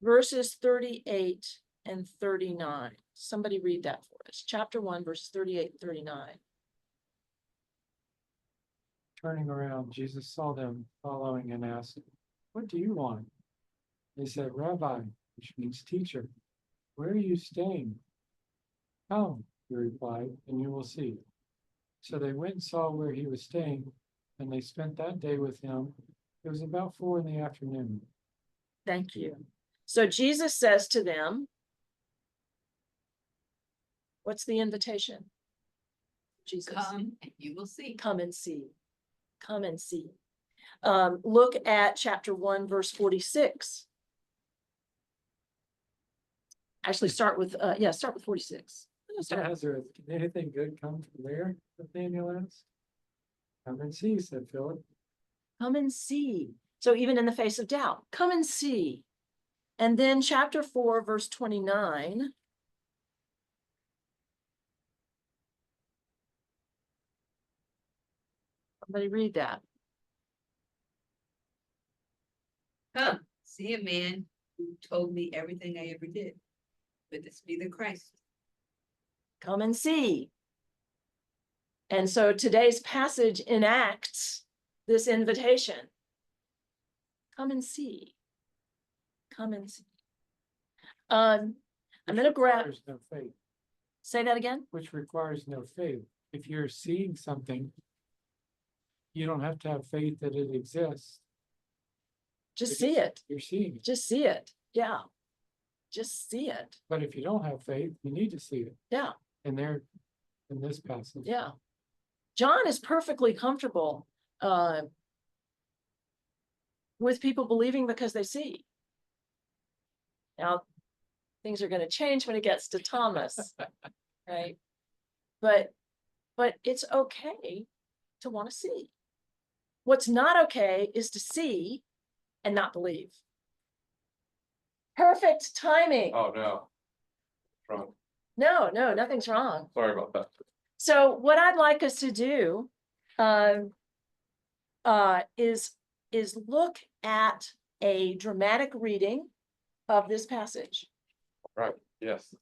verses 38 and 39. Somebody read that for us. Chapter 1, verses 38 and 39. Turning around, Jesus saw them following and asked, what do you want? They said, Rabbi, which means teacher, where are you staying? Come, he replied, and you will see. So they went and saw where he was staying, and they spent that day with him. It was about 4 p.m. Thank you. So Jesus says to them, what's the invitation? Jesus. Come and you will see. Come and see. Come and see. Look at chapter 1, verse 46. Actually, start with 46. Nazareth, can anything good come from there? Nathanael asked. Come and see, said Philip. Come and see. So even in the face of doubt, come and see. And then chapter 4, verse 29. Somebody read that. Come, see a man who told me everything I ever did. But this be the Christ. Come and see. And so today's passage enacts this invitation. Come and see. Come and see. I'm going to grab, Requires no faith, say that again. which requires no faith. If you're seeing something, you don't have to have faith that it exists. Just see it. You're seeing it. Just see it. Yeah. Just see it. But if you don't have faith, you need to see it. Yeah. And there, in this passage. Yeah. John is perfectly comfortable with people believing because they see. Now, things are going to change when it gets to Thomas, right? But it's okay to want to see. What's not okay is to see and not believe. Perfect timing. Oh, no. Wrong. No, nothing's wrong. Sorry about that. So what I'd like us to do is look at a dramatic reading of this passage. Right, yes.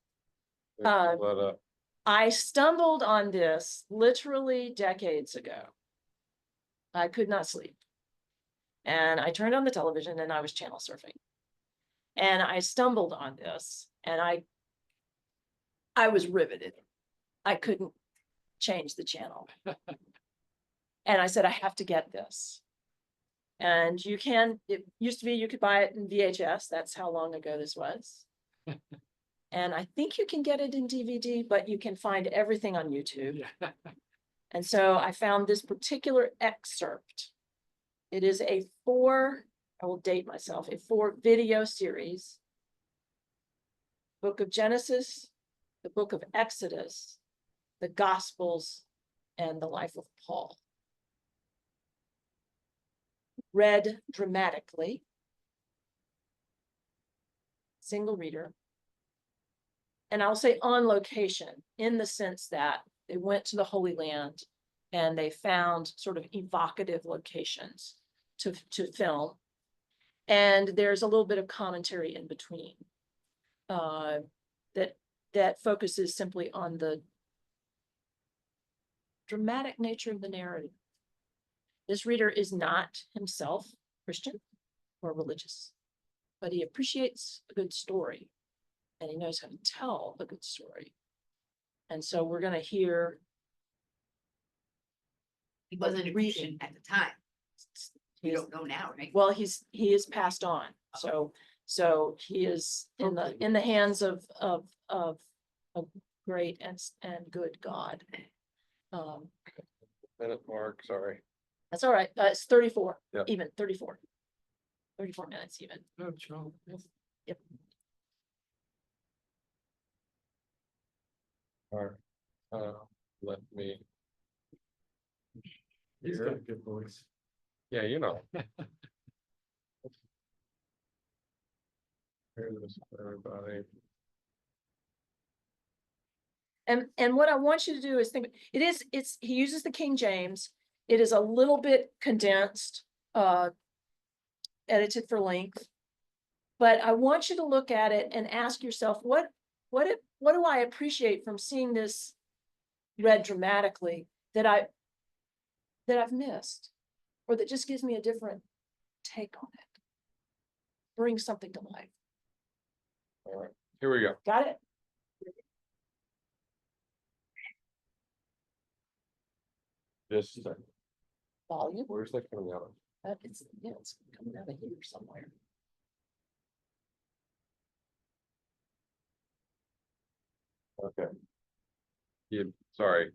Uh, But, I stumbled on this literally decades ago. I could not sleep. And I turned on the television and I was channel surfing. And I stumbled on this and I was riveted. I couldn't change the channel. And I said, I have to get this. And you can, it used to be you could buy it in VHS. That's how long ago this was. And I think you can get it in DVD, but you can find everything on YouTube. Yeah. And so I found this particular excerpt. It is I will date myself, a 4-video series. Book of Genesis, the book of Exodus, the Gospels, and the life of Paul. Read dramatically. Single reader. And I'll say on location, in the sense that they went to the Holy Land and they found sort of evocative locations to film. And there's a little bit of commentary in between that focuses simply on the dramatic nature of the narrative. This reader is not himself Christian or religious, but he appreciates a good story and he knows how to tell a good story. And so we're going to hear. He wasn't a Christian reading. at the time. You He's- don't know now, right? Well, he is passed on. So he is in the hands of a great and good God. minute mark, sorry. That's all right. It's 34, Yep. even 34. 34 minutes even. No trouble. Yep. All right. Let me. He's Here. got a good voice. Yeah, you know. Hear this for everybody. And what I want you to do is think, he uses the King James. It is a little bit condensed, edited for length. But I want you to look at it and ask yourself, what do I appreciate from seeing this read dramatically that I've missed? Or that just gives me a different take on it. Bring something to life. All right, here we go. Got it? This, Volume. where's that coming out of? It's coming out of here somewhere. Okay. Yeah, sorry.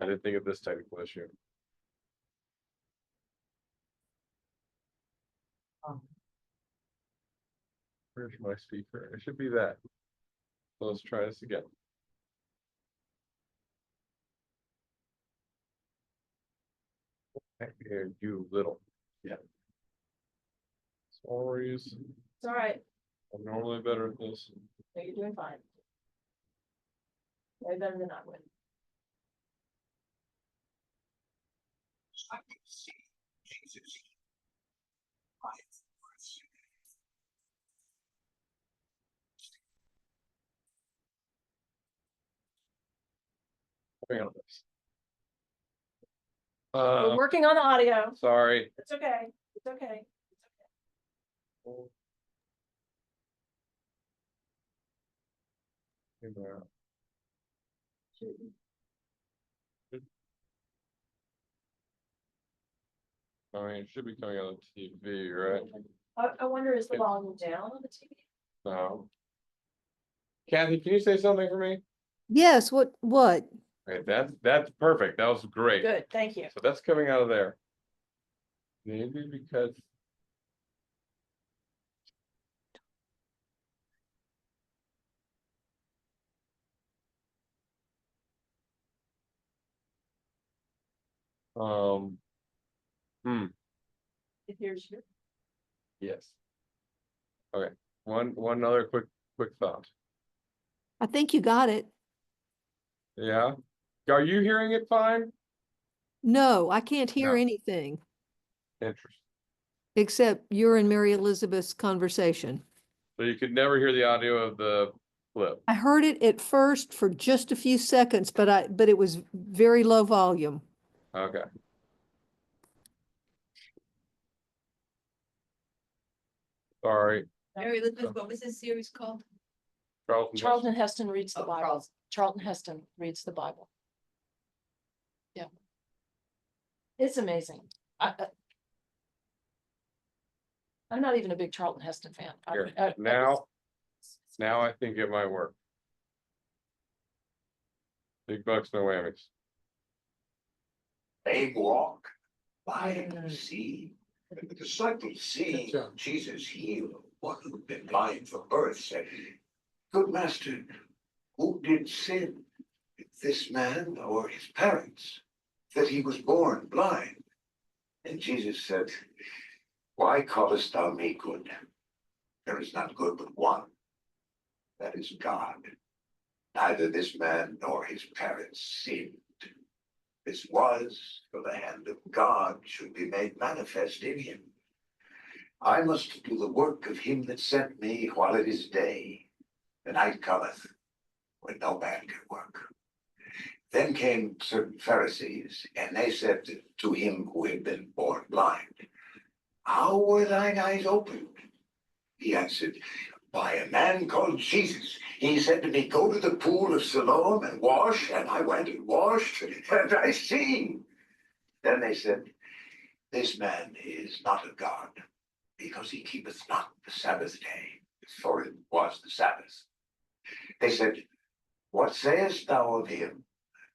I didn't think of this technical issue. Where's my speaker? It should be that. So let's try this again. Here, you little. Yeah. Sorries, It's all right. I'm normally better at this. No, you're doing fine. Way better than I would. Hang on this. We're working on the audio. Sorry. It's okay. It's okay. I mean, it should be coming on the TV, right? I wonder, is the volume down on the TV? No. Kathy, can you say something for me? Yes, what? Okay, that's perfect. That was great. Good, thank you. So that's coming out of there. Maybe because. Hmm, Here's your. yes. Okay, One other quick thought. I think you got it. Yeah? Are you hearing it fine? No, I can't hear No. anything Interesting. except your and Mary Elizabeth's conversation. So you could never hear the audio of the clip. I heard it at first for just a few seconds, but it was very low volume. Okay. Sorry, Mary Elizabeth, what was this series called? Charlton. Charlton Heston reads the Oh, Bible. Charles. Charlton Heston reads the Bible. Yeah. It's amazing. I'm not even a big Charlton Heston fan. Here, now I think it might work. Big bucks, no whammies. They walk by and see. And the disciples seeing job. Jesus heal one who'd been blind from birth said, "Good master, who did sin? This man or his parents, that he was born blind?" And Jesus said, "Why callest thou me good? There is not good but one, that is God. Neither this man nor his parents sinned. This was, for the hand of God should be made manifest in him. I must do the work of him that sent me while it is day. The night cometh, when no man can work." Then came certain Pharisees, and they said to him who had been born blind, "How were thine eyes opened?" He answered, "By a man called Jesus. He said to me, go to the pool of Siloam and wash, and I went and washed, and I see." Then they said, "This man is not of God, because he keepeth not the Sabbath day, for it was the Sabbath." They said, "What sayest thou of him,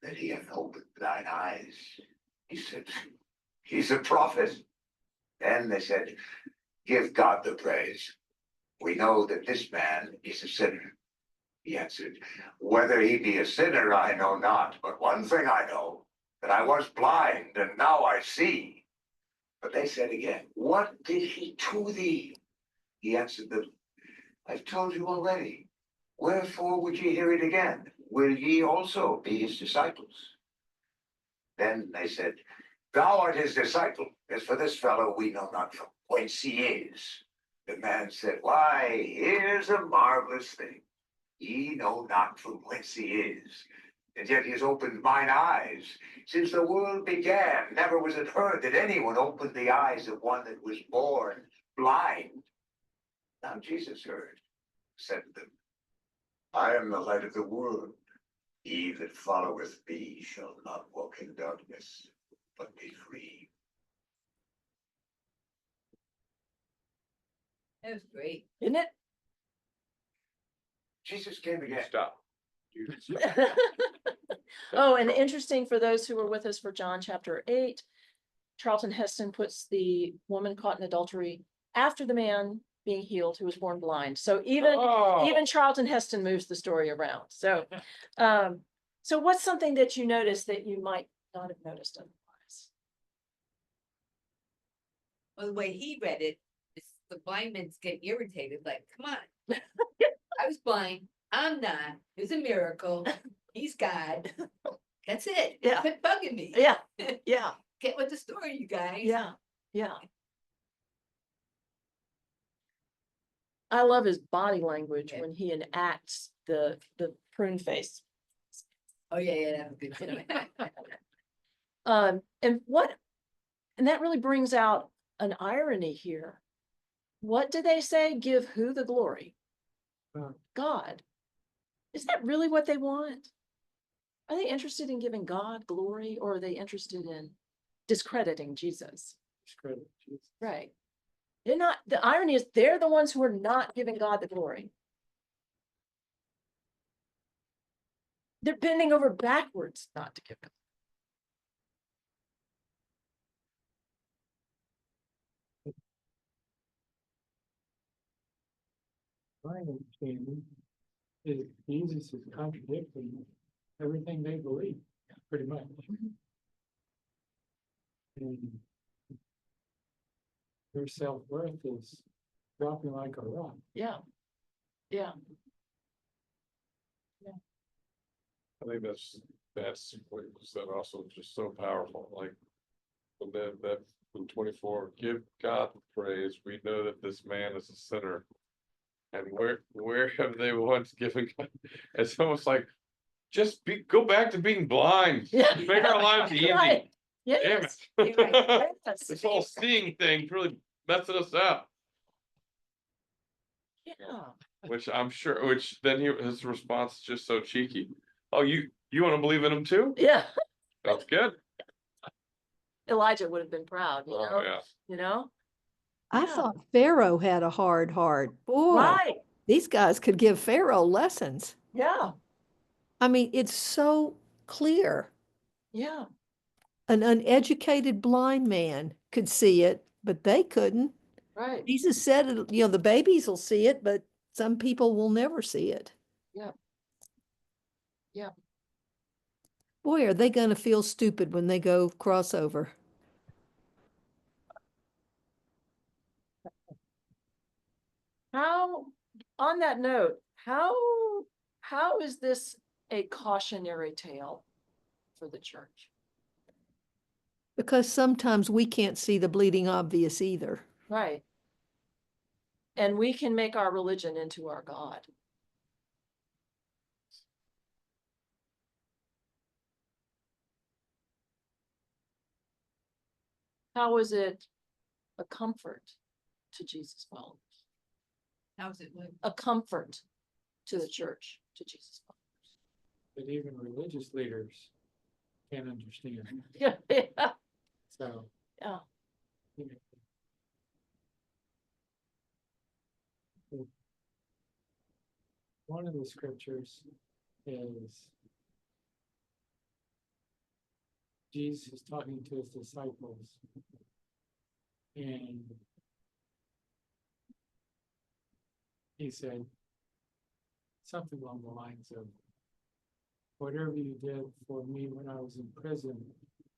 that he hath opened thine eyes?" He said, "He's a prophet." Then they said, "Give God the praise. We know that this man is a sinner." He answered, "Whether he be a sinner, I know not. But one thing I know, that I was blind, and now I see." But they said again, "What did he to thee?" He answered them, "I've told you already. Wherefore would ye hear it again? Will ye also be his disciples?" Then they said, "Thou art his disciple. As for this fellow, we know not from whence he is." The man said, "Why, here's a marvelous thing. Ye know not from whence he is, and yet he has opened mine eyes. Since the world began, never was it heard that anyone opened the eyes of one that was born blind." Now Jesus heard, said to them, "I am the light of the world. He that followeth me shall not walk in darkness, but be free." That was great. Isn't it? Jesus came again. Stop. Oh, and interesting for those who were with us for John chapter 8, Charlton Heston puts the woman caught in adultery after the man being healed who was born blind. So even Charlton Heston moves the story around. So, so what's something that you noticed that you might not have noticed otherwise? Well, the way he read it, the blind men get irritated, like, come on. I was blind. I'm not. It's a miracle. He's God. That's it. Yeah. Quit bugging me. Yeah, yeah, Get with the story, you guys. yeah, yeah. I love his body language Yeah. when he enacts the prune face. Oh, yeah, that was good. too. And that really brings out an irony here. What do they say? Give who the glory? God. God. Is that really what they want? Are they interested in giving God glory, or are they interested in discrediting Jesus? Discredit Jesus. Right. They're not, the irony is they're the ones who are not giving God the glory. They're bending over backwards not to give God. My understanding is Jesus is contradicting everything they believe, pretty much. And their self-worth is dropping like a rock. Yeah, Yeah, I think that's what you said also just so powerful, like. When that in 24, give God the praise, we know that this man is a sinner. And where have they once given God? It's almost like, go back to being blind, yeah. make our lives easy, Right. damn Yes. it. Yes. This whole seeing thing really messing us up. Yeah, Which I'm sure, which then his response is just so cheeky. Oh, you want to believe in him too? yeah. That's good. Elijah would have been proud, Oh, yeah. you know? I Yeah. thought Pharaoh had a hard heart. Boy, Right, these guys could give Pharaoh lessons. yeah, I mean, it's so clear. yeah, An uneducated blind man could see it, but they couldn't. right, Jesus said, the babies will see it, but some people will never see it. yeah. Yeah. Boy, are they going to feel stupid when they go crossover. How, on that note, how is this a cautionary tale for the church? Because sometimes we can't see the bleeding obvious either. Right. And we can make our religion into our God. How is it a comfort to Jesus followers? How's it look? A comfort to the church, to Jesus followers? That even religious leaders can't understand. Yeah, yeah, So, yeah. you know, one of the scriptures is Jesus is talking to his disciples. And he said something along the lines of, whatever you did for me when I was in prison,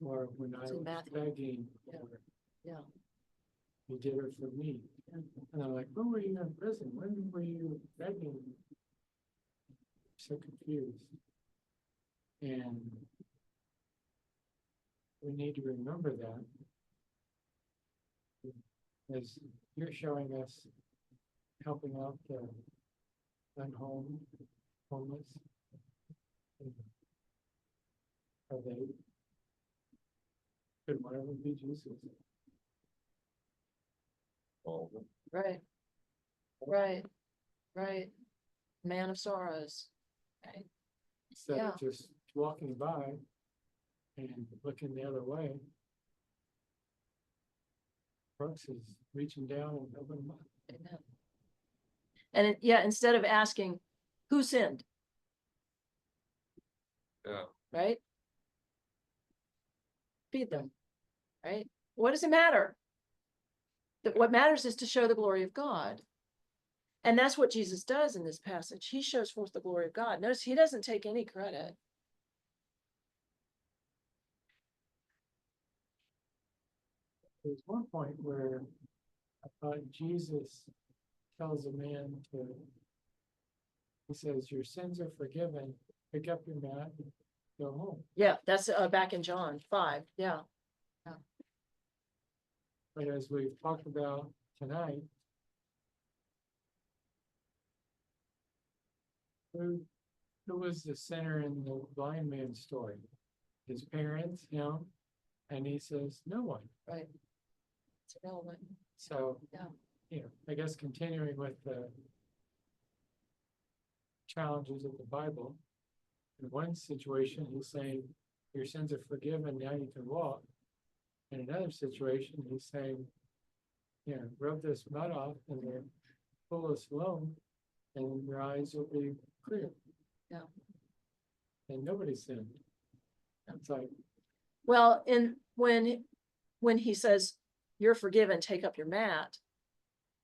or when I It's in was Matthew. begging, Yeah. or Yeah. you did it for me. And I'm like, when were you in prison? When were you begging? So confused. And we need to remember that. As you're showing us helping out the homeless. Are they? Could one of them be Jesus? Oh, Right, right, right. Man of sorrows. Right. Instead Yeah. of just walking by and looking the other way. Brooks is reaching down and helping them up. Amen. And yeah, instead of asking, who sinned, yeah. right? Feed them, right? What does it matter? That what matters is to show the glory of God. And that's what Jesus does in this passage. He shows forth the glory of God. Notice he doesn't take any credit. There's one point where I thought Jesus tells a man he says, your sins are forgiven, pick up your mat, and go home. Yeah, that's back in John 5. Yeah, But as we've talked about tonight, who was the sinner in the blind man's story? His parents, him, and he says, no one. right. It's irrelevant. So, Yeah. I guess continuing with the challenges of the Bible. In one situation, he's saying, your sins are forgiven, now you can walk. In another situation, he's saying, rub this mud off and then pull a sloan and your eyes will be clear. Yeah. And nobody sinned. It's like, Well, when he says, you're forgiven, take up your mat,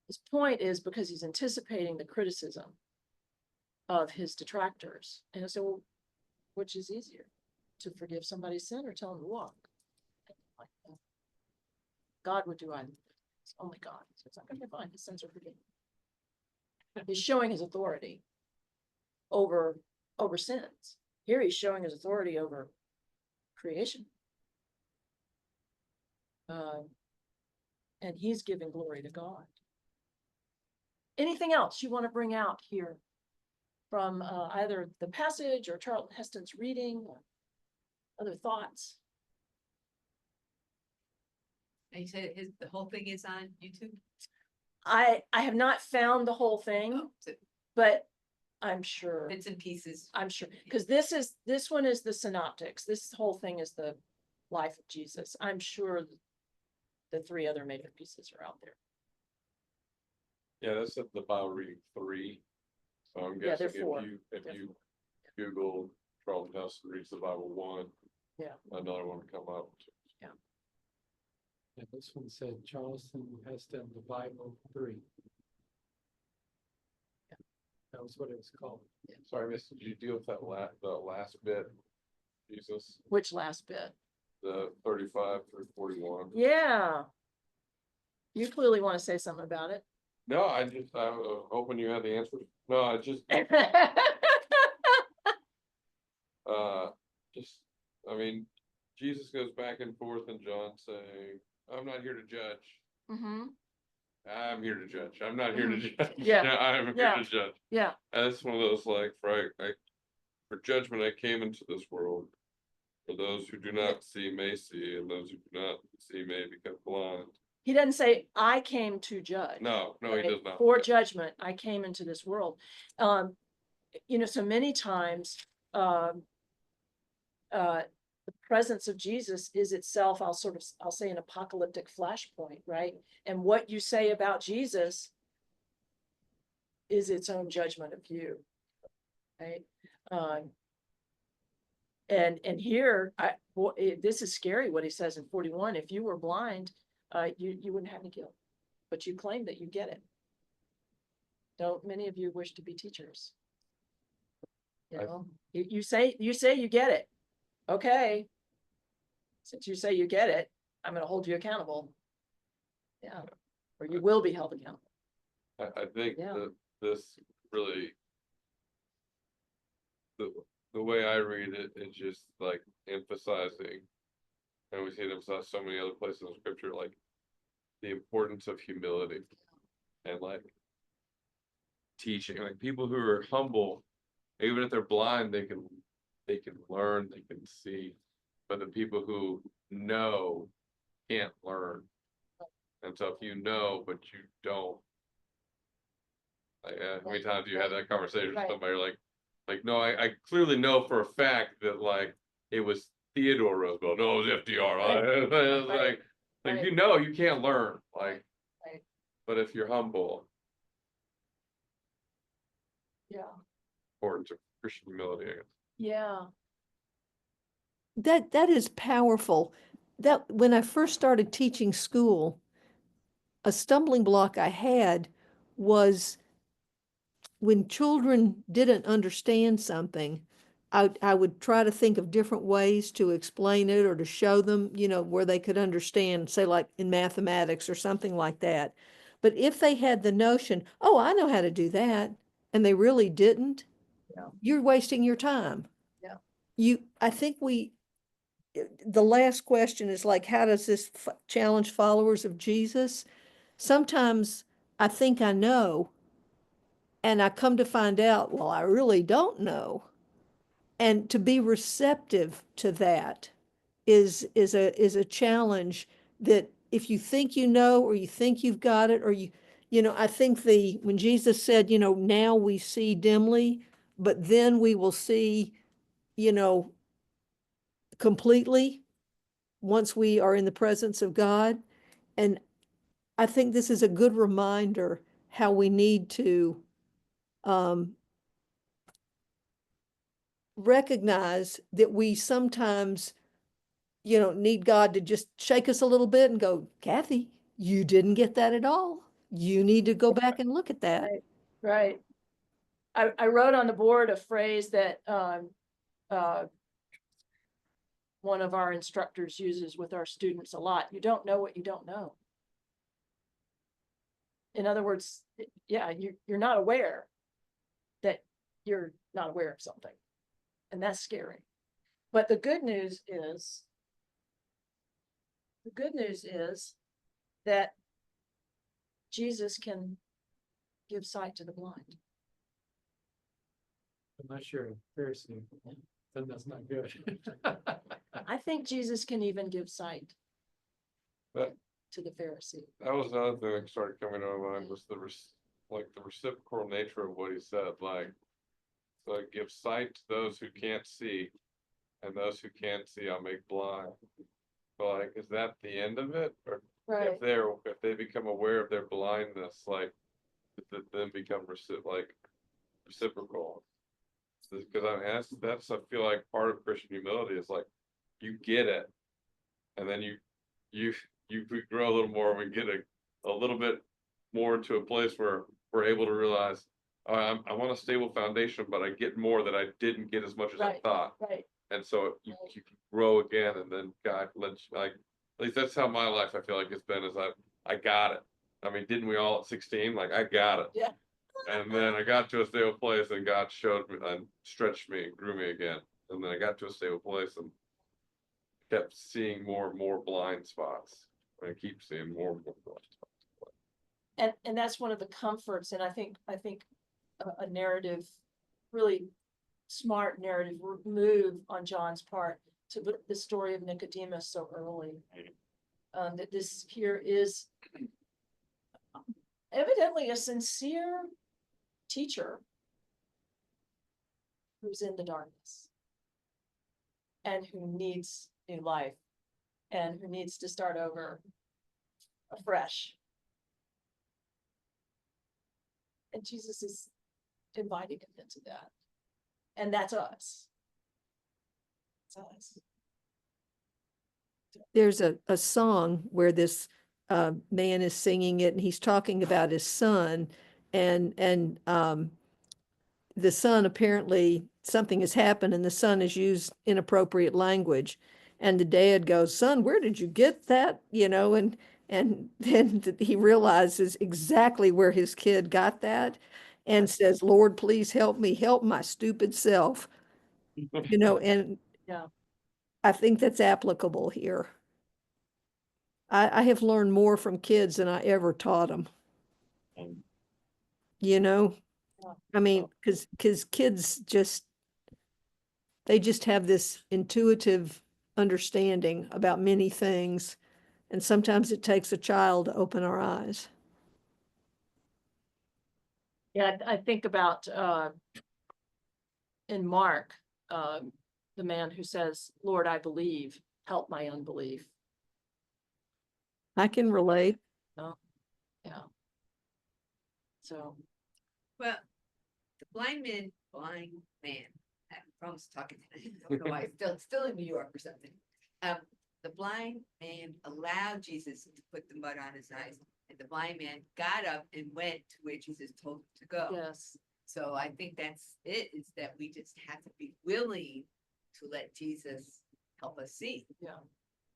his point is because he's anticipating the criticism of his detractors. And he'll say, well, which is easier, to forgive somebody's sin or tell them to walk? God would do either. It's only God. So it's like, okay, fine, his sins are forgiven. He's showing his authority over sins. Here he's showing his authority over creation. And he's giving glory to God. Anything else you want to bring out here from either the passage or Charlton Heston's reading or other thoughts? And you said the whole thing is on YouTube? I have not found the whole thing, Oh, so but I'm sure, bits and pieces. because this one is the synoptics. This whole thing is the life of Jesus. I'm sure the three other major pieces are out there. Yeah, that's at the Bible reading 3. So I'm Yeah, guessing they're 4. if They're you Google Charlton Heston reads the Bible 1. Yeah. Another one would come up. Yeah, this one said Charleston Heston, the Bible 3. That was what it was called. Sorry, Miss, did you deal with that the last bit? Jesus, Which last bit? the 35 through 41. Yeah. You clearly want to say something about it. No, I was hoping you had the answer. No, I just, I mean, Jesus goes back and forth and John saying, I'm not here to judge. Mhm. I'm here to judge. I'm not here to judge. Yeah. I'm here Yeah. to judge. Yeah, And it's one of those like, right, for judgment I came into this world. For those who do not see may see, and those who do not see may become blind. he doesn't say, I came to judge. No, he Right? does not. For judgment, I came into this world. So many times, the presence of Jesus is itself, I'll say an apocalyptic flashpoint, right? And what you say about Jesus is its own judgment of you, right? And here, this is scary what he says in 41. If you were blind, you wouldn't have any guilt, but you claim that you get it. Don't many of you wish to be teachers? You know, you say you get it. Okay. Since you say you get it, I'm going to hold you accountable. Yeah. Or you will be held accountable. I think Yeah. that this really, the way I read it, it's just like emphasizing, and we see it emphasized so many other places in scripture, like the importance of humility and like teaching, like people who are humble, even if they're blind, they can learn, they can see, but the people who know can't learn. And so if you know, but you don't, like, how many times you had that conversation with Right. somebody like, no, I clearly know for a fact that like it was Theodore Roosevelt, no, it was FDR. It's Right. like Right. you know, you can't learn, like, Right. but if you're humble, Yeah. important to Christian humility, I guess. Yeah. That is powerful. That when I first started teaching school, a stumbling block I had was when children didn't understand something, I would try to think of different ways to explain it or to show them, where they could understand, say like in mathematics or something like that. But if they had the notion, oh, I know how to do that, and they really didn't, Yeah. you're wasting your time. Yeah. I think the last question is like, how does this challenge followers of Jesus? Sometimes I think I know, and I come to find out, well, I really don't know. And to be receptive to that is a challenge that if you think you know, or you think you've got it, or I think when Jesus said, now we see dimly, but then we will see, completely once we are in the presence of God. And I think this is a good reminder how we need to recognize that we sometimes, need God to just shake us a little bit and go, Kathy, you didn't get that at all. You need to go back and look at that. Right. I wrote on the board a phrase that one of our instructors uses with our students a lot. You don't know what you don't know. in other words, yeah, you're not aware that you're not aware of something. And that's scary. But the good news is that Jesus can give sight to the blind. Unless you're a Pharisee, then that's not good. I think Jesus can even give sight That- to the Pharisee. That was another thing that started coming to my mind was like the reciprocal nature of what he said, like. So I give sight to those who can't see, and those who can't see, I'll make blind. But like, is that the end of it? Or if they become aware of their blindness, like, does it then become reciprocal? Because I mean, that's, I feel like part of Christian humility is like, you get it. And then you grow a little more, and we get a little bit more into a place where we're able to realize, I want a stable foundation, but I get more that I didn't get as much as I Right. thought. Right. And so you can grow again, and then God lets you, like, at least that's how my life I feel like it's been, is I got it. I mean, didn't we all at 16? Like, I got it. Yeah. And then I got to a stable place, and God showed me and stretched me and grew me again. And then I got to a stable place and kept seeing more and more blind spots. I keep seeing more and more blind spots. And that's one of the comforts, and I think a narrative, really smart narrative move on John's part to put the story of Nicodemus so early. That this here is evidently a sincere teacher who's in the darkness and who needs new life and who needs to start over afresh. And Jesus is inviting him into that. And that's us. It's us. There's a song where this man is singing it, and he's talking about his son, and the son, apparently something has happened and the son has used inappropriate language, and the dad goes, "Son, where did you get that?" And then he realizes exactly where his kid got that, and says, "Lord, please help me, help my stupid self." And Yeah. I think that's applicable here. I have learned more from kids than I ever taught them. Yeah. I mean, because kids they just have this intuitive understanding about many things. And sometimes it takes a child to open our eyes. Yeah, I think about in Mark, the man who says, "Lord, I believe, help my unbelief." I can relate. Yeah. So, Well, the blind man, I promise talking, I don't know why, still in New York or something. The blind man allowed Jesus to put the mud on his eyes, and the blind man got up and went to where Jesus told him to go. yes, So I think that's it, is that we just have to be willing to let Jesus help us see. yeah,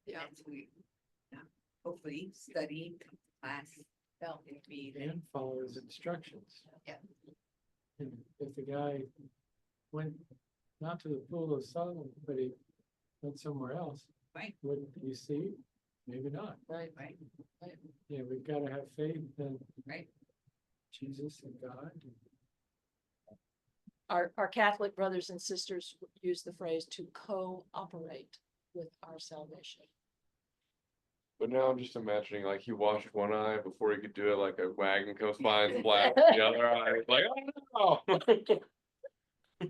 yeah. And we, hopefully study, come to class, help and be there. And follow his instructions. Yeah. And if the guy went not to the pool of Siloam, but he went somewhere else. Right. Wouldn't you see? Maybe not. Right. Right, Yeah, we've got to have faith in right. Jesus and God. Our Catholic brothers and sisters use the phrase to cooperate with our salvation. But now I'm just imagining like he washed one eye before he could do it, like a wagon comes by and splashes the other eye. It's like, oh no.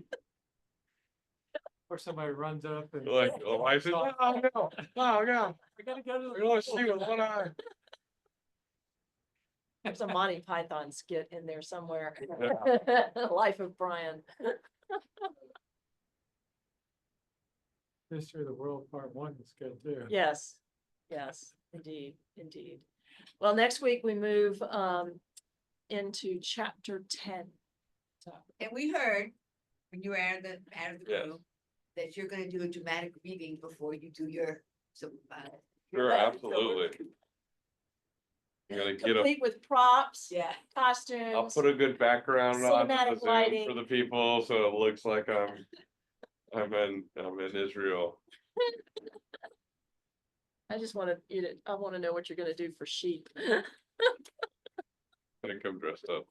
Or somebody runs up and. Like, oh, I said, oh no, oh God, I gotta go to the. we only see with one eye. There's a Monty Python skit in there somewhere. Life of Brian. History of the World Part 1 is good too. Yes, yes, indeed, indeed. Well, next week we move into chapter 10. So, And we heard when you were out of the Yes. room that you're gonna do a dramatic reading before you do your, so. Sure, absolutely. I'm gonna get a, complete with props, Yeah. I'll costumes. put a good background on the Cinematic Zoom lighting. for the people, so it looks like I'm in Israel. I just want to eat it. I want to know what you're gonna do for sheep. Gonna come dressed up.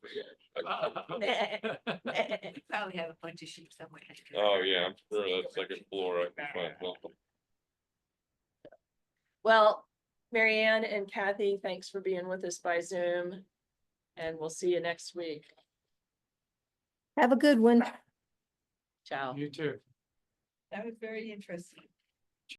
Probably have a bunch of sheep somewhere. Oh, yeah, I'm sure that's like a floor I can find. something. Well, Marianne and Kathy, thanks for being with us by Zoom. And we'll see you next week. Have a good one. Ciao. You too. That was very interesting.